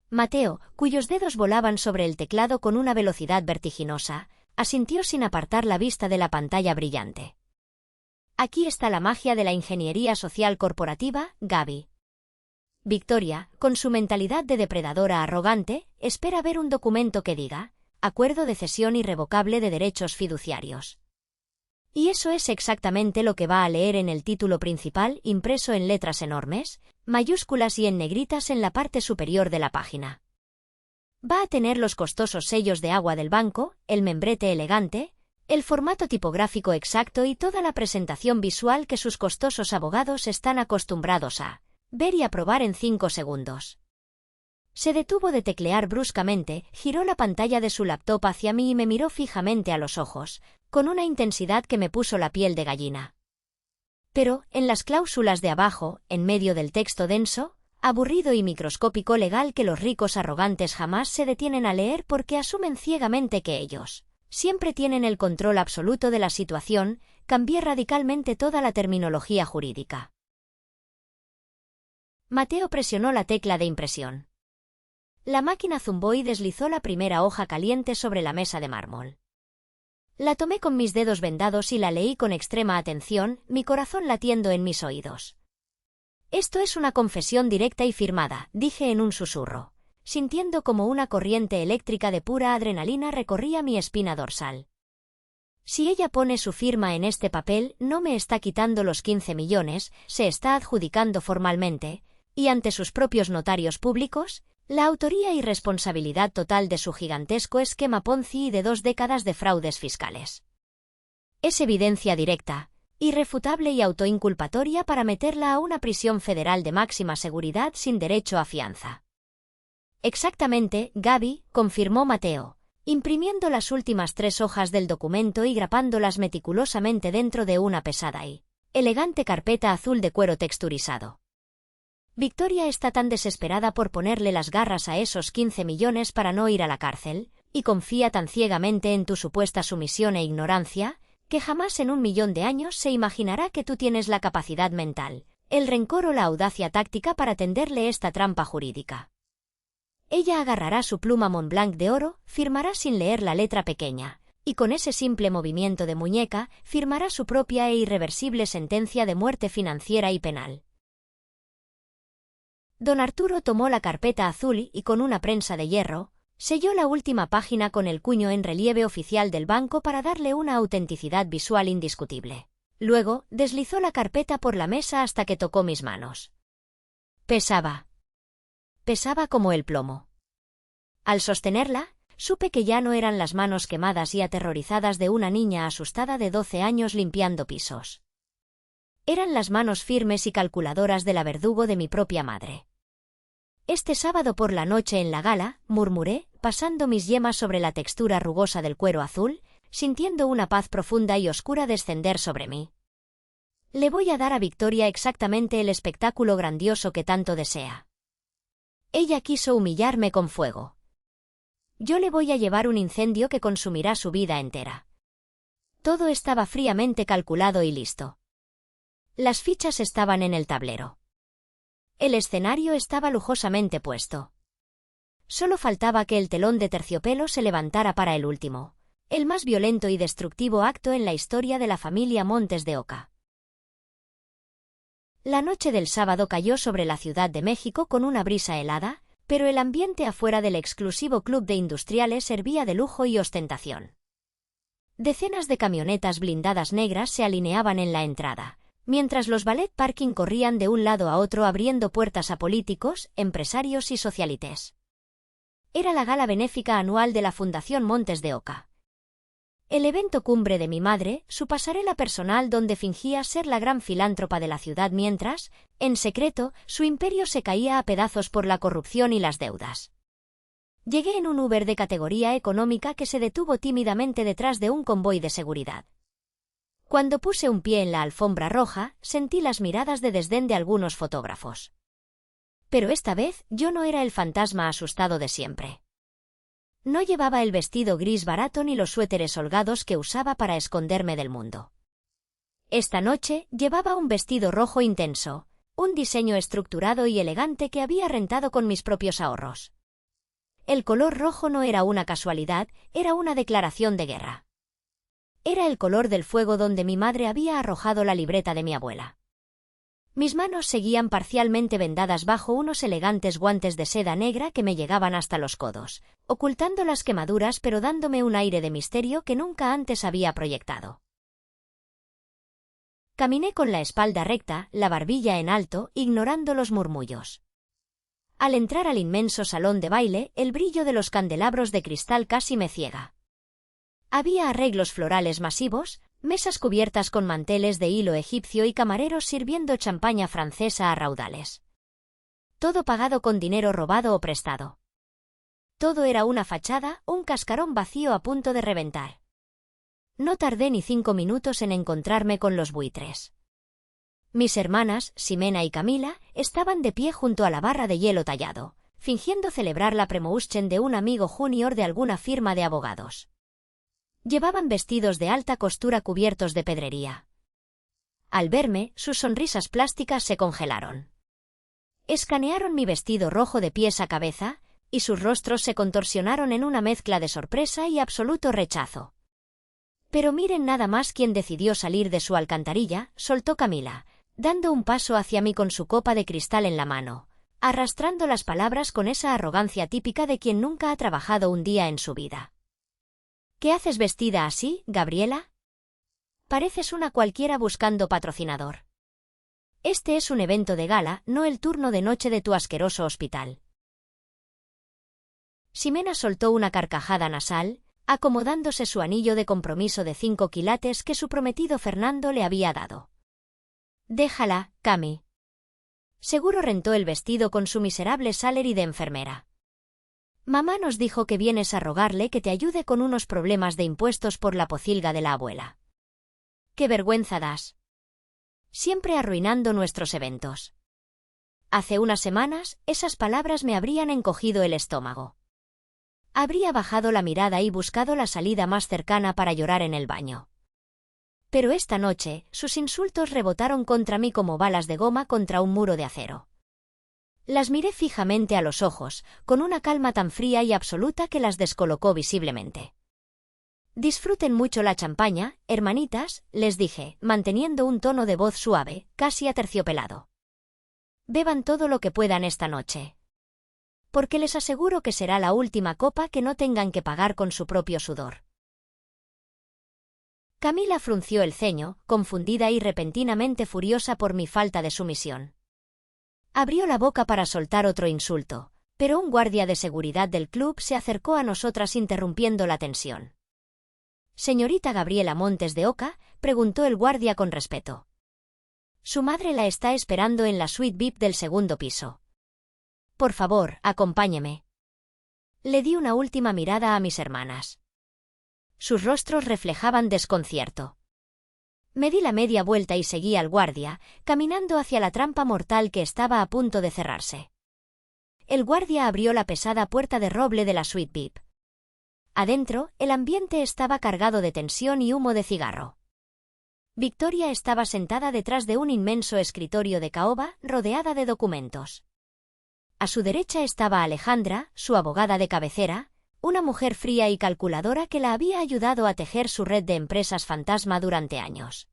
Mateo, cuyos dedos volaban sobre el teclado con una velocidad vertiginosa, asintió sin apartar la vista de la pantalla brillante. Aquí está la magia de la ingeniería social corporativa, Gaby. Victoria, con su mentalidad de depredadora arrogante, espera ver un documento que diga, acuerdo de cesión irrevocable de derechos fiduciarios. Y eso es exactamente lo que va a leer en el título principal, impreso en letras enormes, mayúsculas y en negritas en la parte superior de la página. Va a tener los costosos sellos de agua del banco, el membrete elegante, el formato tipográfico exacto y toda la presentación visual que sus costosos abogados están acostumbrados a ver y aprobar en 5 segundos. Se detuvo de teclear bruscamente, giró la pantalla de su laptop hacia mí y me miró fijamente a los ojos, con una intensidad que me puso la piel de gallina. Pero, en las cláusulas de abajo, en medio del texto denso, aburrido y microscópico legal que los ricos arrogantes jamás se detienen a leer porque asumen ciegamente que ellos siempre tienen el control absoluto de la situación, cambié radicalmente toda la terminología jurídica. Mateo presionó la tecla de impresión. La máquina zumbó y deslizó la primera hoja caliente sobre la mesa de mármol. La tomé con mis dedos vendados y la leí con extrema atención, mi corazón latiendo en mis oídos. Esto es una confesión directa y firmada, dije en un susurro, sintiendo como una corriente eléctrica de pura adrenalina recorría mi espina dorsal. Si ella pone su firma en este papel, no me está quitando los 15 millones, se está adjudicando formalmente, y ante sus propios notarios públicos, la autoría y responsabilidad total de su gigantesco esquema Ponzi y de 2 décadas de fraudes fiscales. Es evidencia directa, irrefutable y autoinculpatoria para meterla a una prisión federal de máxima seguridad sin derecho a fianza. Exactamente, Gaby, confirmó Mateo, imprimiendo las últimas 3 hojas del documento y grapándolas meticulosamente dentro de una pesada y elegante carpeta azul de cuero texturizado. Victoria está tan desesperada por ponerle las garras a esos 15 millones para no ir a la cárcel, y confía tan ciegamente en tu supuesta sumisión e ignorancia, que jamás en 1.000.000 de años se imaginará que tú tienes la capacidad mental, el rencor o la audacia táctica para tenderle esta trampa jurídica. Ella agarrará su pluma Montblanc de oro, firmará sin leer la letra pequeña, y con ese simple movimiento de muñeca, firmará su propia e irreversible sentencia de muerte financiera y penal. Don Arturo tomó la carpeta azul y con una prensa de hierro, selló la última página con el cuño en relieve oficial del banco para darle una autenticidad visual indiscutible. Luego, deslizó la carpeta por la mesa hasta que tocó mis manos. Pesaba. Pesaba como el plomo. Al sostenerla, supe que ya no eran las manos quemadas y aterrorizadas de una niña asustada de 12 años limpiando pisos. Eran las manos firmes y calculadoras de la verdugo de mi propia madre. Este sábado por la noche en la gala, murmuré, pasando mis yemas sobre la textura rugosa del cuero azul, sintiendo una paz profunda y oscura descender sobre mí. Le voy a dar a Victoria exactamente el espectáculo grandioso que tanto desea. Ella quiso humillarme con fuego. Yo le voy a llevar un incendio que consumirá su vida entera. Todo estaba fríamente calculado y listo. Las fichas estaban en el tablero. El escenario estaba lujosamente puesto. Solo faltaba que el telón de terciopelo se levantara para el último, el más violento y destructivo acto en la historia de la familia Montes de Oca. La noche del sábado cayó sobre la Ciudad de México con una brisa helada, pero el ambiente afuera del exclusivo club de industriales servía de lujo y ostentación. Decenas de camionetas blindadas negras se alineaban en la entrada, mientras los valet parking corrían de un lado a otro abriendo puertas a políticos, empresarios y socialites. Era la gala benéfica anual de la Fundación Montes de Oca. El evento cumbre de mi madre, su pasarela personal donde fingía ser la gran filántropa de la ciudad mientras, en secreto, su imperio se caía a pedazos por la corrupción y las deudas. Llegué en un Uber de categoría económica que se detuvo tímidamente detrás de un convoy de seguridad. Cuando puse un pie en la alfombra roja, sentí las miradas de desdén de algunos fotógrafos. Pero esta vez yo no era el fantasma asustado de siempre. No llevaba el vestido gris barato ni los suéteres holgados que usaba para esconderme del mundo. Esta noche llevaba un vestido rojo intenso, un diseño estructurado y elegante que había rentado con mis propios ahorros. El color rojo no era una casualidad, era una declaración de guerra. Era el color del fuego donde mi madre había arrojado la libreta de mi abuela. Mis manos seguían parcialmente vendadas bajo unos elegantes guantes de seda negra que me llegaban hasta los codos, ocultando las quemaduras pero dándome un aire de misterio que nunca antes había proyectado. Caminé con la espalda recta, la barbilla en alto, ignorando los murmullos. Al entrar al inmenso salón de baile, el brillo de los candelabros de cristal casi me ciega. Había arreglos florales masivos, mesas cubiertas con manteles de hilo egipcio y camareros sirviendo champaña francesa a raudales. Todo pagado con dinero robado o prestado. Todo era una fachada, un cascarón vacío a punto de reventar. No tardé ni 5 minutos en encontrarme con los buitres. Mis hermanas, Ximena y Camila, estaban de pie junto a la barra de hielo tallado, fingiendo celebrar la promotion de un amigo junior de alguna firma de abogados. Llevaban vestidos de alta costura cubiertos de pedrería. Al verme, sus sonrisas plásticas se congelaron. Escanearon mi vestido rojo de pies a cabeza, y sus rostros se contorsionaron en una mezcla de sorpresa y absoluto rechazo. Pero miren nada más quién decidió salir de su alcantarilla, soltó Camila, dando un paso hacia mí con su copa de cristal en la mano, arrastrando las palabras con esa arrogancia típica de quien nunca ha trabajado un día en su vida. ¿Qué haces vestida así, Gabriela? Pareces una cualquiera buscando patrocinador. Este es un evento de gala, no el turno de noche de tu asqueroso hospital. Ximena soltó una carcajada nasal, acomodándose su anillo de compromiso de 5 quilates que su prometido Fernando le había dado. Déjala, Cami. Seguro rentó el vestido con su miserable salary de enfermera. Mamá nos dijo que vienes a rogarle que te ayude con unos problemas de impuestos por la pocilga de la abuela. ¡Qué vergüenza das! Siempre arruinando nuestros eventos. Hace unas semanas, esas palabras me habrían encogido el estómago. Habría bajado la mirada y buscado la salida más cercana para llorar en el baño. Pero esta noche, sus insultos rebotaron contra mí como balas de goma contra un muro de acero. Las miré fijamente a los ojos, con una calma tan fría y absoluta que las descolocó visiblemente. Disfruten mucho la champaña, hermanitas, les dije, manteniendo un tono de voz suave, casi aterciopelado. Beban todo lo que puedan esta noche. Porque les aseguro que será la última copa que no tengan que pagar con su propio sudor. Camila frunció el ceño, confundida y repentinamente furiosa por mi falta de sumisión. Abrió la boca para soltar otro insulto, pero un guardia de seguridad del club se acercó a nosotras interrumpiendo la tensión. «Señorita Gabriela Montes de Oca», preguntó el guardia con respeto. «Su madre la está esperando en la suite VIP del segundo piso. Por favor, acompáñeme». Le di una última mirada a mis hermanas. Sus rostros reflejaban desconcierto. Me di la media vuelta y seguí al guardia, caminando hacia la trampa mortal que estaba a punto de cerrarse. El guardia abrió la pesada puerta de roble de la suite VIP. Adentro, el ambiente estaba cargado de tensión y humo de cigarro. Victoria estaba sentada detrás de un inmenso escritorio de caoba, rodeada de documentos. A su derecha estaba Alejandra, su abogada de cabecera, una mujer fría y calculadora que la había ayudado a tejer su red de empresas fantasma durante años.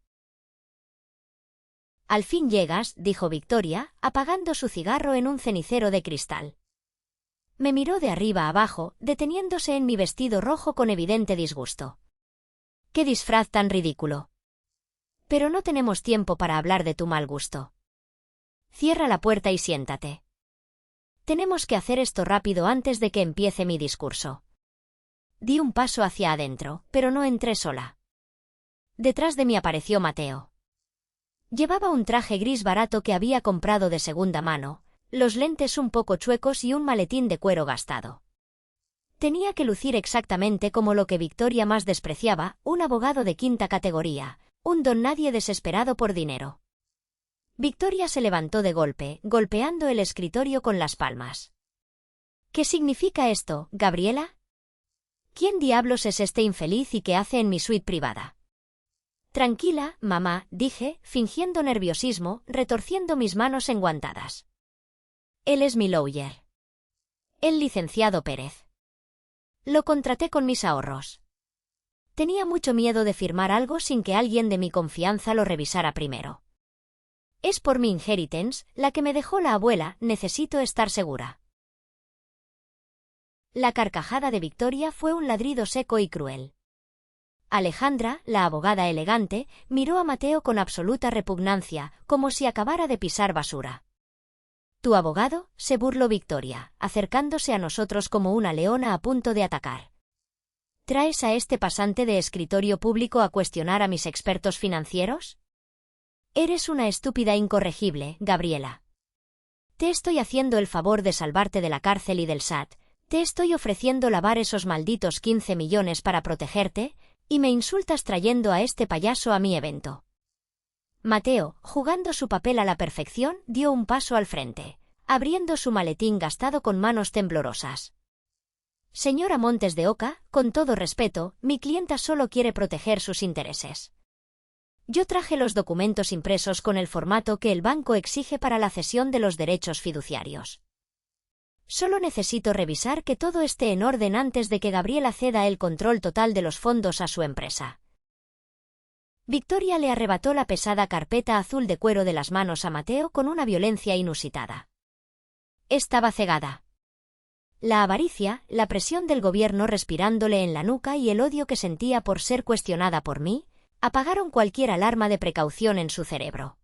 «Al fin llegas», dijo Victoria, apagando su cigarro en un cenicero de cristal. Me miró de arriba abajo, deteniéndose en mi vestido rojo con evidente disgusto. ¡Qué disfraz tan ridículo! Pero no tenemos tiempo para hablar de tu mal gusto. Cierra la puerta y siéntate. Tenemos que hacer esto rápido antes de que empiece mi discurso. Di un paso hacia adentro, pero no entré sola. Detrás de mí apareció Mateo. Llevaba un traje gris barato que había comprado de segunda mano, los lentes un poco chuecos y un maletín de cuero gastado. Tenía que lucir exactamente como lo que Victoria más despreciaba, un abogado de quinta categoría, un don nadie desesperado por dinero. Victoria se levantó de golpe, golpeando el escritorio con las palmas. ¿Qué significa esto, Gabriela? ¿Quién diablos es este infeliz y qué hace en mi suite privada? Tranquila, mamá, dije, fingiendo nerviosismo, retorciendo mis manos enguantadas. Él es mi lawyer. El licenciado Pérez. Lo contraté con mis ahorros. Tenía mucho miedo de firmar algo sin que alguien de mi confianza lo revisara primero. Es por mi inheritance, la que me dejó la abuela, necesito estar segura. La carcajada de Victoria fue un ladrido seco y cruel. Alejandra, la abogada elegante, miró a Mateo con absoluta repugnancia, como si acabara de pisar basura. «¿Tu abogado?», se burló Victoria, acercándose a nosotros como una leona a punto de atacar. «¿Traes a este pasante de escritorio público a cuestionar a mis expertos financieros? Eres una estúpida incorregible, Gabriela. Te estoy haciendo el favor de salvarte de la cárcel y del SAT, te estoy ofreciendo lavar esos malditos 15 millones para protegerte, y me insultas trayendo a este payaso a mi evento». Mateo, jugando su papel a la perfección, dio un paso al frente, abriendo su maletín gastado con manos temblorosas. «Señora Montes de Oca, con todo respeto, mi clienta solo quiere proteger sus intereses. Yo traje los documentos impresos con el formato que el banco exige para la cesión de los derechos fiduciarios. Solo necesito revisar que todo esté en orden antes de que Gabriela ceda el control total de los fondos a su empresa». Victoria le arrebató la pesada carpeta azul de cuero de las manos a Mateo con una violencia inusitada. Estaba cegada. La avaricia, la presión del gobierno respirándole en la nuca y el odio que sentía por ser cuestionada por mí, apagaron cualquier alarma de precaución en su cerebro.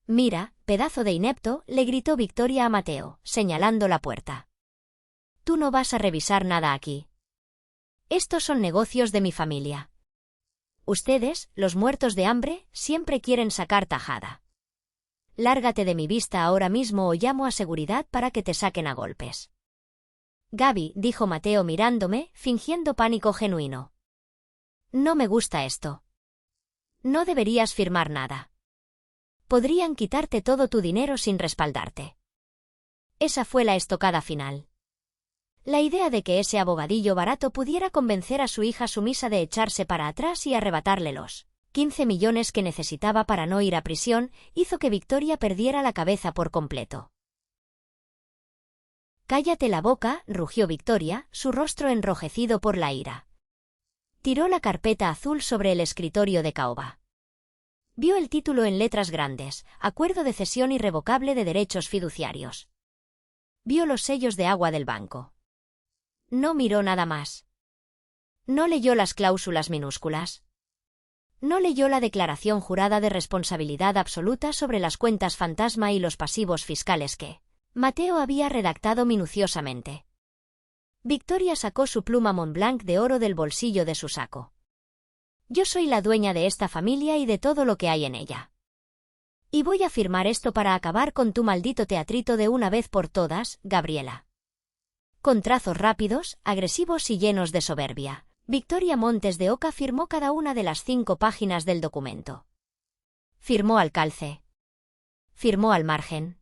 «Mira, pedazo de inepto», le gritó Victoria a Mateo, señalando la puerta. «Tú no vas a revisar nada aquí. Estos son negocios de mi familia. Ustedes, los muertos de hambre, siempre quieren sacar tajada. Lárgate de mi vista ahora mismo o llamo a seguridad para que te saquen a golpes». «Gaby», dijo Mateo mirándome, fingiendo pánico genuino. «No me gusta esto. No deberías firmar nada. Podrían quitarte todo tu dinero sin respaldarte». Esa fue la estocada final. La idea de que ese abogadillo barato pudiera convencer a su hija sumisa de echarse para atrás y arrebatarle los 15 millones que necesitaba para no ir a prisión hizo que Victoria perdiera la cabeza por completo. «Cállate la boca», rugió Victoria, su rostro enrojecido por la ira. Tiró la carpeta azul sobre el escritorio de caoba. Vio el título en letras grandes, Acuerdo de cesión irrevocable de derechos fiduciarios. Vio los sellos de agua del banco. No miró nada más. No leyó las cláusulas minúsculas. No leyó la declaración jurada de responsabilidad absoluta sobre las cuentas fantasma y los pasivos fiscales que Mateo había redactado minuciosamente. Victoria sacó su pluma Montblanc de oro del bolsillo de su saco. «Yo soy la dueña de esta familia y de todo lo que hay en ella. Y voy a firmar esto para acabar con tu maldito teatrito de una vez por todas, Gabriela». Con trazos rápidos, agresivos y llenos de soberbia, Victoria Montes de Oca firmó cada una de las 5 páginas del documento. Firmó al calce. Firmó al margen.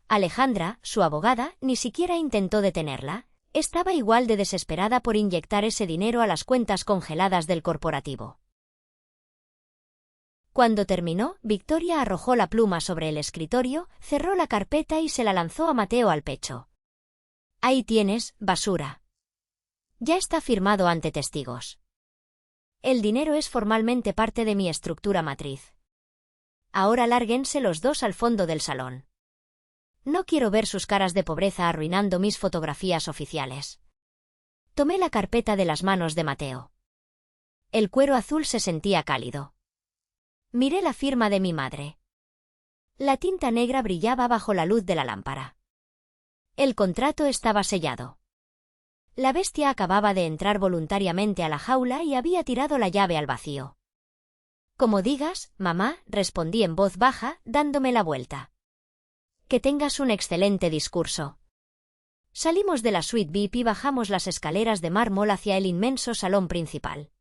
Alejandra, su abogada, ni siquiera intentó detenerla, estaba igual de desesperada por inyectar ese dinero a las cuentas congeladas del corporativo. Cuando terminó, Victoria arrojó la pluma sobre el escritorio, cerró la carpeta y se la lanzó a Mateo al pecho. «Ahí tienes, basura. Ya está firmado ante testigos. El dinero es formalmente parte de mi estructura matriz. Ahora lárguense los dos al fondo del salón». No quiero ver sus caras de pobreza arruinando mis fotografías oficiales. Tomé la carpeta de las manos de Mateo. El cuero azul se sentía cálido. Miré la firma de mi madre. La tinta negra brillaba bajo la luz de la lámpara. El contrato estaba sellado. La bestia acababa de entrar voluntariamente a la jaula y había tirado la llave al vacío. Como digas, mamá, respondí en voz baja, dándome la vuelta. Que tengas un excelente discurso. Salimos de la suite VIP y bajamos las escaleras de mármol hacia el inmenso salón principal.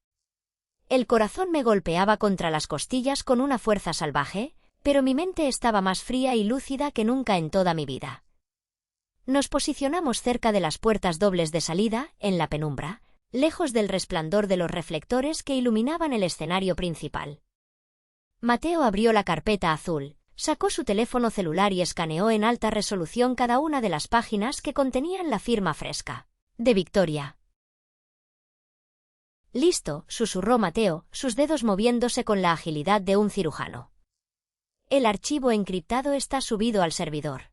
El corazón me golpeaba contra las costillas con una fuerza salvaje, pero mi mente estaba más fría y lúcida que nunca en toda mi vida. Nos posicionamos cerca de las puertas dobles de salida, en la penumbra, lejos del resplandor de los reflectores que iluminaban el escenario principal. Mateo abrió la carpeta azul, sacó su teléfono celular y escaneó en alta resolución cada una de las páginas que contenían la firma fresca. De Victoria. Listo, susurró Mateo, sus dedos moviéndose con la agilidad de un cirujano. El archivo encriptado está subido al servidor.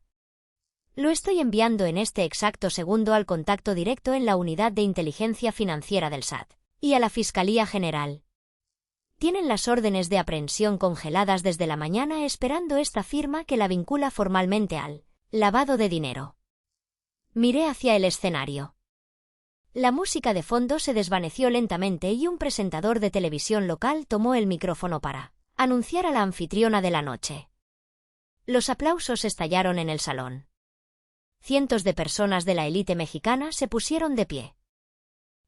Lo estoy enviando en este exacto segundo al contacto directo en la Unidad de Inteligencia Financiera del SAT y a la Fiscalía General. Tienen las órdenes de aprehensión congeladas desde la mañana esperando esta firma que la vincula formalmente al lavado de dinero. Miré hacia el escenario. La música de fondo se desvaneció lentamente y un presentador de televisión local tomó el micrófono para anunciar a la anfitriona de la noche. Los aplausos estallaron en el salón. Cientos de personas de la élite mexicana se pusieron de pie.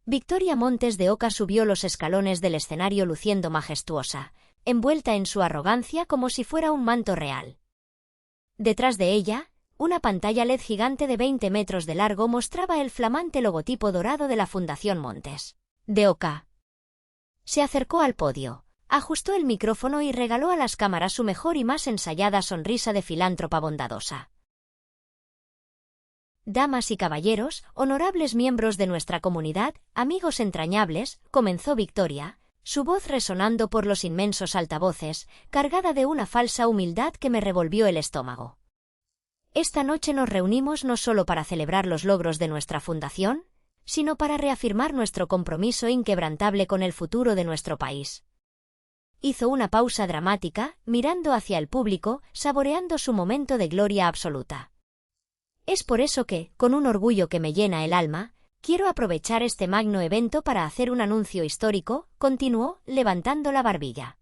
Victoria Montes de Oca subió los escalones del escenario luciendo majestuosa, envuelta en su arrogancia como si fuera un manto real. Detrás de ella, una pantalla LED gigante de 20 metros de largo mostraba el flamante logotipo dorado de la Fundación Montes de Oca. Se acercó al podio, ajustó el micrófono y regaló a las cámaras su mejor y más ensayada sonrisa de filántropa bondadosa. Damas y caballeros, honorables miembros de nuestra comunidad, amigos entrañables, comenzó Victoria, su voz resonando por los inmensos altavoces, cargada de una falsa humildad que me revolvió el estómago. Esta noche nos reunimos no solo para celebrar los logros de nuestra fundación, sino para reafirmar nuestro compromiso inquebrantable con el futuro de nuestro país. Hizo una pausa dramática, mirando hacia el público, saboreando su momento de gloria absoluta. Es por eso que, con un orgullo que me llena el alma, quiero aprovechar este magno evento para hacer un anuncio histórico, continuó, levantando la barbilla.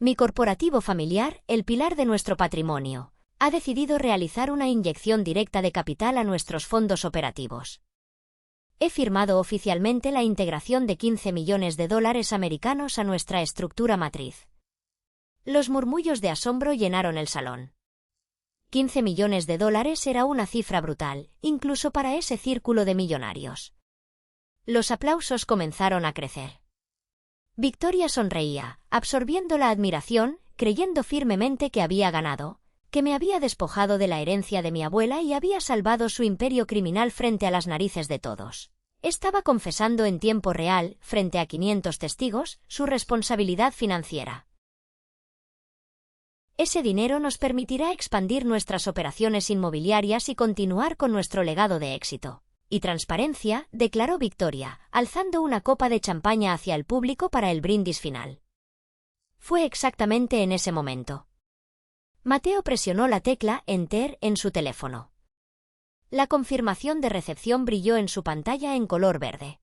Mi corporativo familiar, el pilar de nuestro patrimonio, ha decidido realizar una inyección directa de capital a nuestros fondos operativos. He firmado oficialmente la integración de $15 millones americanos a nuestra estructura matriz. Los murmullos de asombro llenaron el salón. $15 millones era una cifra brutal, incluso para ese círculo de millonarios. Los aplausos comenzaron a crecer. Victoria sonreía, absorbiendo la admiración, creyendo firmemente que había ganado, que me había despojado de la herencia de mi abuela y había salvado su imperio criminal frente a las narices de todos. Estaba confesando en tiempo real, frente a 500 testigos, su responsabilidad financiera. Ese dinero nos permitirá expandir nuestras operaciones inmobiliarias y continuar con nuestro legado de éxito y transparencia, declaró Victoria, alzando una copa de champaña hacia el público para el brindis final. Fue exactamente en ese momento. Mateo presionó la tecla Enter en su teléfono. La confirmación de recepción brilló en su pantalla en color verde.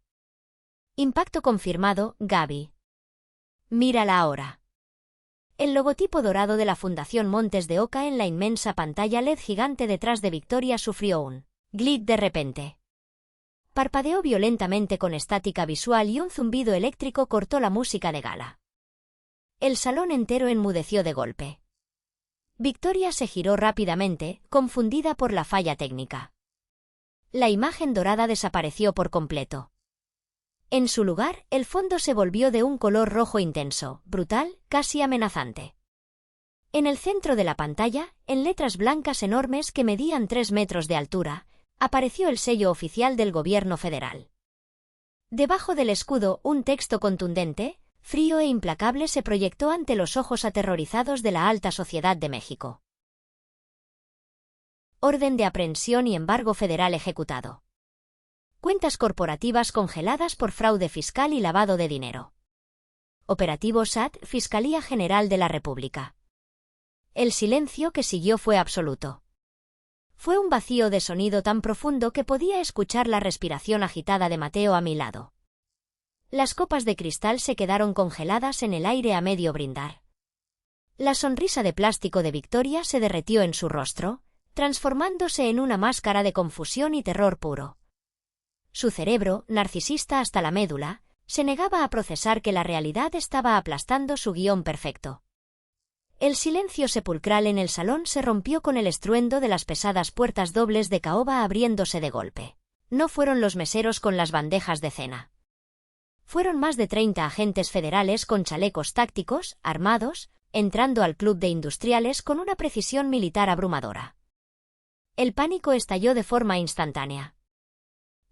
Impacto confirmado, Gaby. Mírala ahora. El logotipo dorado de la Fundación Montes de Oca en la inmensa pantalla LED gigante detrás de Victoria sufrió un glitch de repente. Parpadeó violentamente con estática visual y un zumbido eléctrico cortó la música de gala. El salón entero enmudeció de golpe. Victoria se giró rápidamente, confundida por la falla técnica. La imagen dorada desapareció por completo. En su lugar, el fondo se volvió de un color rojo intenso, brutal, casi amenazante. En el centro de la pantalla, en letras blancas enormes que medían 3 metros de altura, apareció el sello oficial del gobierno federal. Debajo del escudo, un texto contundente, frío e implacable se proyectó ante los ojos aterrorizados de la alta sociedad de México. orden de aprehensión y embargo federal ejecutado. Cuentas corporativas congeladas por fraude fiscal y lavado de dinero. Operativo SAT, Fiscalía General de la República. El silencio que siguió fue absoluto. Fue un vacío de sonido tan profundo que podía escuchar la respiración agitada de Mateo a mi lado. Las copas de cristal se quedaron congeladas en el aire a medio brindar. La sonrisa de plástico de Victoria se derretió en su rostro, transformándose en una máscara de confusión y terror puro. Su cerebro, narcisista hasta la médula, se negaba a procesar que la realidad estaba aplastando su guión perfecto. El silencio sepulcral en el salón se rompió con el estruendo de las pesadas puertas dobles de caoba abriéndose de golpe. No fueron los meseros con las bandejas de cena. Fueron más de 30 agentes federales con chalecos tácticos, armados, entrando al club de industriales con una precisión militar abrumadora. El pánico estalló de forma instantánea.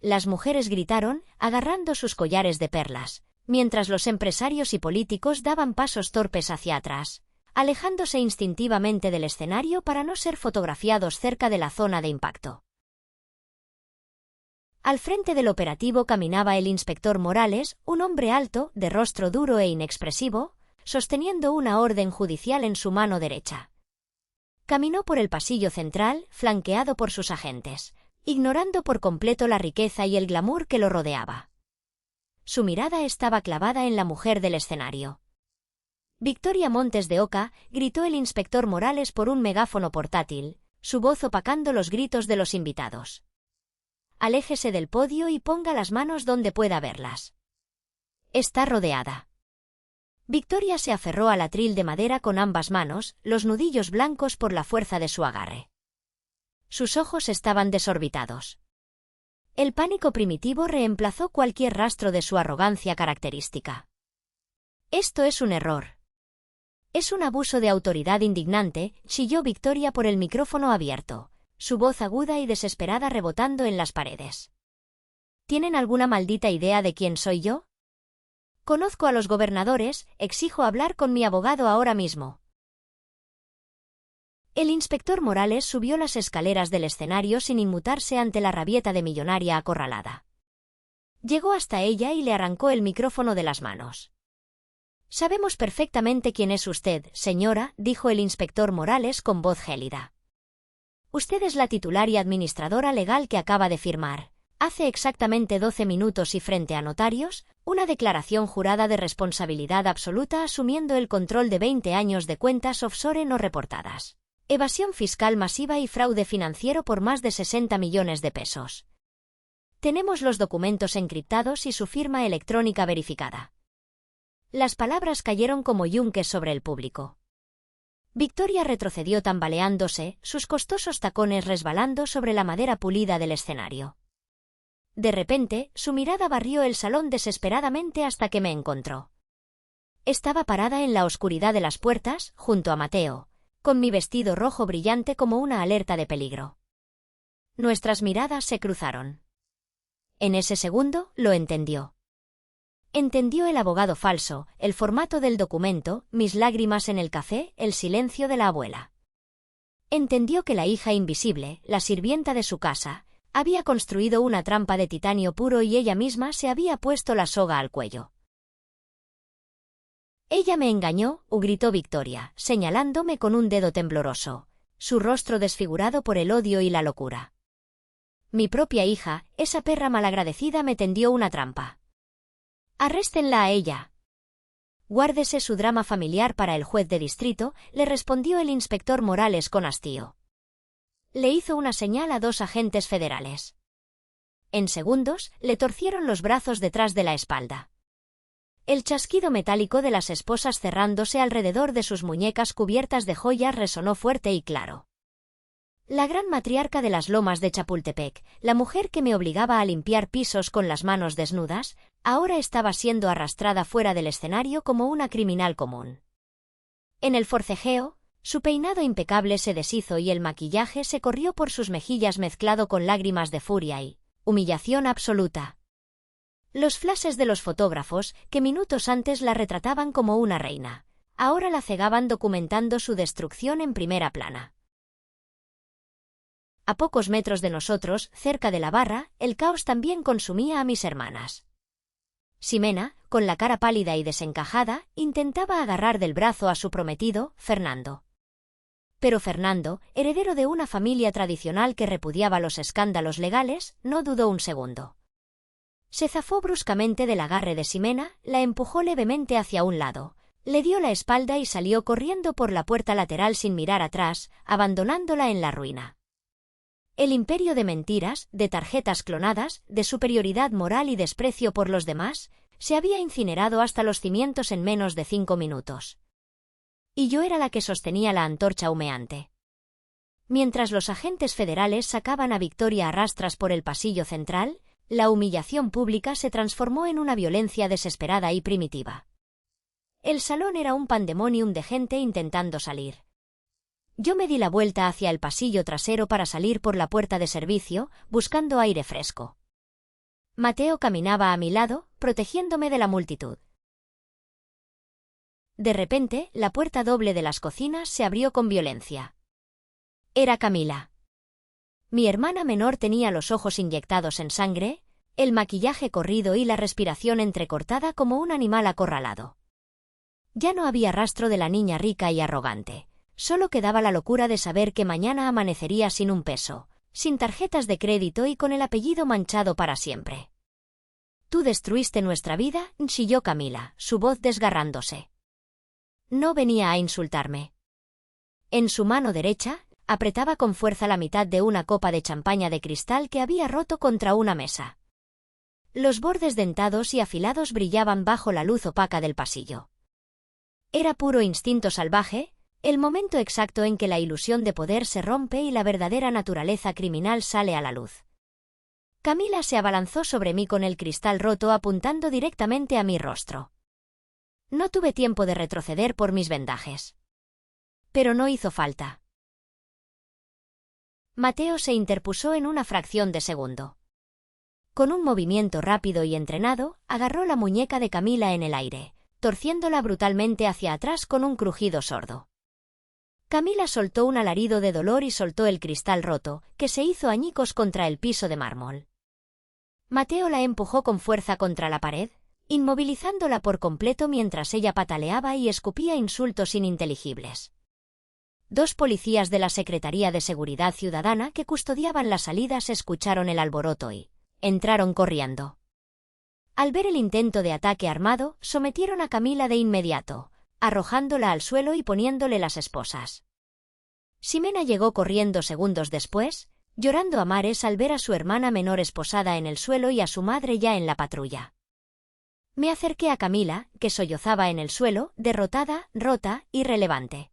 Las mujeres gritaron, agarrando sus collares de perlas, mientras los empresarios y políticos daban pasos torpes hacia atrás, alejándose instintivamente del escenario para no ser fotografiados cerca de la zona de impacto. Al frente del operativo caminaba el inspector Morales, un hombre alto, de rostro duro e inexpresivo, sosteniendo una orden judicial en su mano derecha. Caminó por el pasillo central, flanqueado por sus agentes, ignorando por completo la riqueza y el glamour que lo rodeaba. Su mirada estaba clavada en la mujer del escenario. Victoria Montes de Oca, gritó el inspector Morales por un megáfono portátil, su voz opacando los gritos de los invitados. Aléjese del podio y ponga las manos donde pueda verlas. Está rodeada. Victoria se aferró al atril de madera con ambas manos, los nudillos blancos por la fuerza de su agarre. Sus ojos estaban desorbitados. El pánico primitivo reemplazó cualquier rastro de su arrogancia característica. Esto es un error. Es un abuso de autoridad indignante, chilló Victoria por el micrófono abierto, su voz aguda y desesperada rebotando en las paredes. ¿Tienen alguna maldita idea de quién soy yo? Conozco a los gobernadores, exijo hablar con mi abogado ahora mismo. El inspector Morales subió las escaleras del escenario sin inmutarse ante la rabieta de millonaria acorralada. Llegó hasta ella y le arrancó el micrófono de las manos. Sabemos perfectamente quién es usted, señora, dijo el inspector Morales con voz gélida. Usted es la titular y administradora legal que acaba de firmar, hace exactamente 12 minutos y frente a notarios, una declaración jurada de responsabilidad absoluta asumiendo el control de 20 años de cuentas offshore no reportadas, evasión fiscal masiva y fraude financiero por más de 60 millones de pesos. Tenemos los documentos encriptados y su firma electrónica verificada. Las palabras cayeron como yunques sobre el público. Victoria retrocedió tambaleándose, sus costosos tacones resbalando sobre la madera pulida del escenario. De repente, su mirada barrió el salón desesperadamente hasta que me encontró. Estaba parada en la oscuridad de las puertas, junto a Mateo, con mi vestido rojo brillante como una alerta de peligro. Nuestras miradas se cruzaron. En ese segundo, lo entendió. Entendió el abogado falso, el formato del documento, mis lágrimas en el café, el silencio de la abuela. Entendió que la hija invisible, la sirvienta de su casa, había construido una trampa de titanio puro y ella misma se había puesto la soga al cuello. Ella me engañó, gritó Victoria, señalándome con un dedo tembloroso, su rostro desfigurado por el odio y la locura. Mi propia hija, esa perra malagradecida me tendió una trampa. Arréstenla a ella. Guárdese su drama familiar para el juez de distrito, le respondió el inspector Morales con hastío. Le hizo una señal a 2 agentes federales. En segundos, le torcieron los brazos detrás de la espalda. El chasquido metálico de las esposas cerrándose alrededor de sus muñecas cubiertas de joyas resonó fuerte y claro. La gran matriarca de las lomas de Chapultepec, la mujer que me obligaba a limpiar pisos con las manos desnudas, ahora estaba siendo arrastrada fuera del escenario como una criminal común. En el forcejeo, su peinado impecable se deshizo y el maquillaje se corrió por sus mejillas mezclado con lágrimas de furia y humillación absoluta. Los flashes de los fotógrafos, que minutos antes la retrataban como una reina, ahora la cegaban documentando su destrucción en primera plana. A pocos metros de nosotros, cerca de la barra, el caos también consumía a mis hermanas. Ximena, con la cara pálida y desencajada, intentaba agarrar del brazo a su prometido, Fernando. Pero Fernando, heredero de una familia tradicional que repudiaba los escándalos legales, no dudó un segundo. Se zafó bruscamente del agarre de Ximena, la empujó levemente hacia un lado, le dio la espalda y salió corriendo por la puerta lateral sin mirar atrás, abandonándola en la ruina. El imperio de mentiras, de tarjetas clonadas, de superioridad moral y desprecio por los demás, se había incinerado hasta los cimientos en menos de 5 minutos. Y yo era la que sostenía la antorcha humeante. Mientras los agentes federales sacaban a Victoria a rastras por el pasillo central, la humillación pública se transformó en una violencia desesperada y primitiva. El salón era un pandemonium de gente intentando salir. Yo me di la vuelta hacia el pasillo trasero para salir por la puerta de servicio, buscando aire fresco. Mateo caminaba a mi lado, protegiéndome de la multitud. De repente, la puerta doble de las cocinas se abrió con violencia. Era Camila. Mi hermana menor tenía los ojos inyectados en sangre, el maquillaje corrido y la respiración entrecortada como un animal acorralado. Ya no había rastro de la niña rica y arrogante. Solo quedaba la locura de saber que mañana amanecería sin un peso, sin tarjetas de crédito y con el apellido manchado para siempre. «Tú destruiste nuestra vida», chilló Camila, su voz desgarrándose. No venía a insultarme. En su mano derecha, apretaba con fuerza la mitad de una copa de champaña de cristal que había roto contra una mesa. Los bordes dentados y afilados brillaban bajo la luz opaca del pasillo. Era puro instinto salvaje, el momento exacto en que la ilusión de poder se rompe y la verdadera naturaleza criminal sale a la luz. Camila se abalanzó sobre mí con el cristal roto apuntando directamente a mi rostro. No tuve tiempo de retroceder por mis vendajes. Pero no hizo falta. Mateo se interpuso en una fracción de segundo. Con un movimiento rápido y entrenado, agarró la muñeca de Camila en el aire, torciéndola brutalmente hacia atrás con un crujido sordo. Camila soltó un alarido de dolor y soltó el cristal roto, que se hizo añicos contra el piso de mármol. Mateo la empujó con fuerza contra la pared, inmovilizándola por completo mientras ella pataleaba y escupía insultos ininteligibles. 2 policías de la Secretaría de Seguridad Ciudadana que custodiaban las salidas escucharon el alboroto y entraron corriendo. Al ver el intento de ataque armado, sometieron a Camila de inmediato, arrojándola al suelo y poniéndole las esposas. Ximena llegó corriendo segundos después, llorando a mares al ver a su hermana menor esposada en el suelo y a su madre ya en la patrulla. Me acerqué a Camila, que sollozaba en el suelo, derrotada, rota, irrelevante.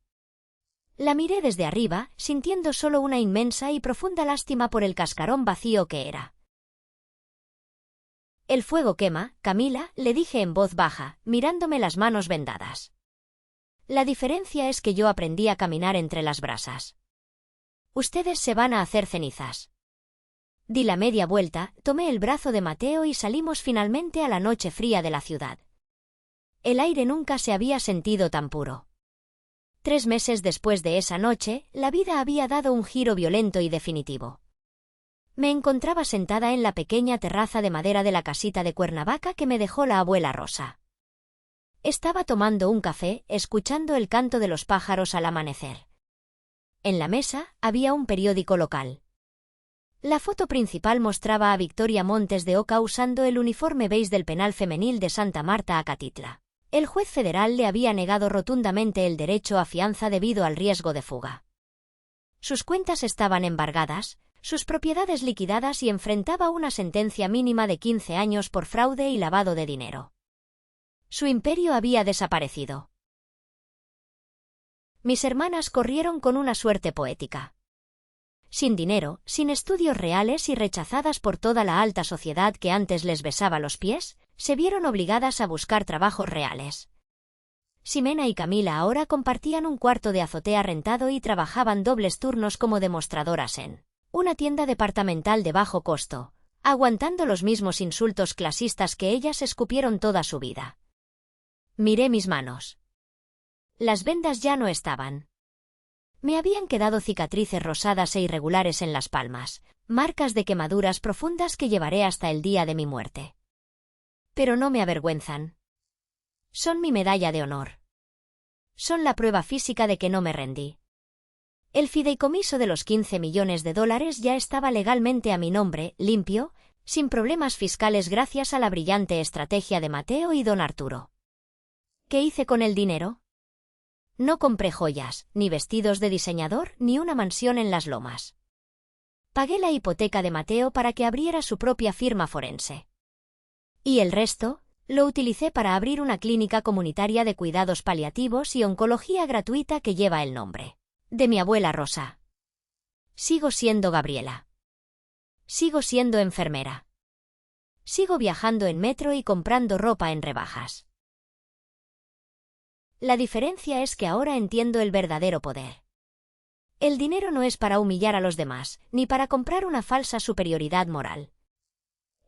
La miré desde arriba, sintiendo solo una inmensa y profunda lástima por el cascarón vacío que era. «El fuego quema, Camila», le dije en voz baja, mirándome las manos vendadas. «La diferencia es que yo aprendí a caminar entre las brasas. Ustedes se van a hacer cenizas». Di la media vuelta, tomé el brazo de Mateo y salimos finalmente a la noche fría de la ciudad. El aire nunca se había sentido tan puro. 3 meses después de esa noche, la vida había dado un giro violento y definitivo. Me encontraba sentada en la pequeña terraza de madera de la casita de Cuernavaca que me dejó la abuela Rosa. Estaba tomando un café, escuchando el canto de los pájaros al amanecer. En la mesa había un periódico local. La foto principal mostraba a Victoria Montes de Oca usando el uniforme beige del penal femenil de Santa Marta Acatitla. El juez federal le había negado rotundamente el derecho a fianza debido al riesgo de fuga. Sus cuentas estaban embargadas, sus propiedades liquidadas y enfrentaba una sentencia mínima de 15 años por fraude y lavado de dinero. Su imperio había desaparecido. Mis hermanas corrieron con una suerte poética. Sin dinero, sin estudios reales y rechazadas por toda la alta sociedad que antes les besaba los pies, se vieron obligadas a buscar trabajos reales. Ximena y Camila ahora compartían un cuarto de azotea rentado y trabajaban dobles turnos como demostradoras en una tienda departamental de bajo costo, aguantando los mismos insultos clasistas que ellas escupieron toda su vida. Miré mis manos. Las vendas ya no estaban. Me habían quedado cicatrices rosadas e irregulares en las palmas, marcas de quemaduras profundas que llevaré hasta el día de mi muerte. Pero no me avergüenzan. Son mi medalla de honor. Son la prueba física de que no me rendí. El fideicomiso de los 15 millones de dólares ya estaba legalmente a mi nombre, limpio, sin problemas fiscales gracias a la brillante estrategia de Mateo y don Arturo. ¿Qué hice con el dinero? No compré joyas, ni vestidos de diseñador, ni una mansión en las Lomas. Pagué la hipoteca de Mateo para que abriera su propia firma forense. Y el resto lo utilicé para abrir una clínica comunitaria de cuidados paliativos y oncología gratuita que lleva el nombre de mi abuela Rosa. Sigo siendo Gabriela. Sigo siendo enfermera. Sigo viajando en metro y comprando ropa en rebajas. La diferencia es que ahora entiendo el verdadero poder. El dinero no es para humillar a los demás, ni para comprar una falsa superioridad moral.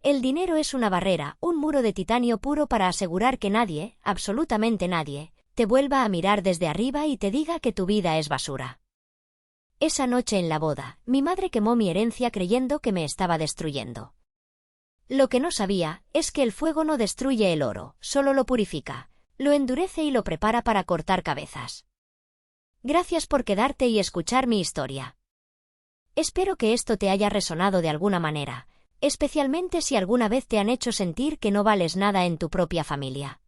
El dinero es una barrera, un muro de titanio puro para asegurar que nadie, absolutamente nadie, te vuelva a mirar desde arriba y te diga que tu vida es basura. Esa noche en la boda, mi madre quemó mi herencia creyendo que me estaba destruyendo. Lo que no sabía es que el fuego no destruye el oro, solo lo purifica, lo endurece y lo prepara para cortar cabezas. Gracias por quedarte y escuchar mi historia. Espero que esto te haya resonado de alguna manera, especialmente si alguna vez te han hecho sentir que no vales nada en tu propia familia.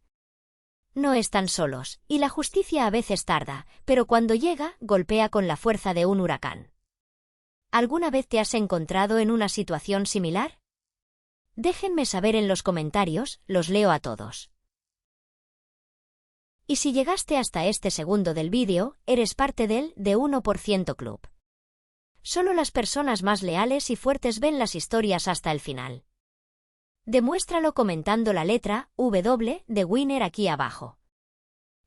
No están solos, y la justicia a veces tarda, pero cuando llega, golpea con la fuerza de un huracán. ¿Alguna vez te has encontrado en una situación similar? Déjenme saber en los comentarios, los leo a todos. Y si llegaste hasta este segundo del vídeo, eres parte del de 1% Club. Solo las personas más leales y fuertes ven las historias hasta el final. Demuéstralo comentando la letra W de Winner aquí abajo.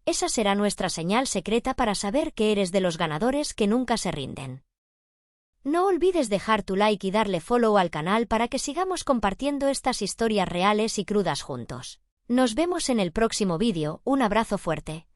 Esa será nuestra señal secreta para saber que eres de los ganadores que nunca se rinden. No olvides dejar tu like y darle follow al canal para que sigamos compartiendo estas historias reales y crudas juntos. Nos vemos en el próximo vídeo, un abrazo fuerte.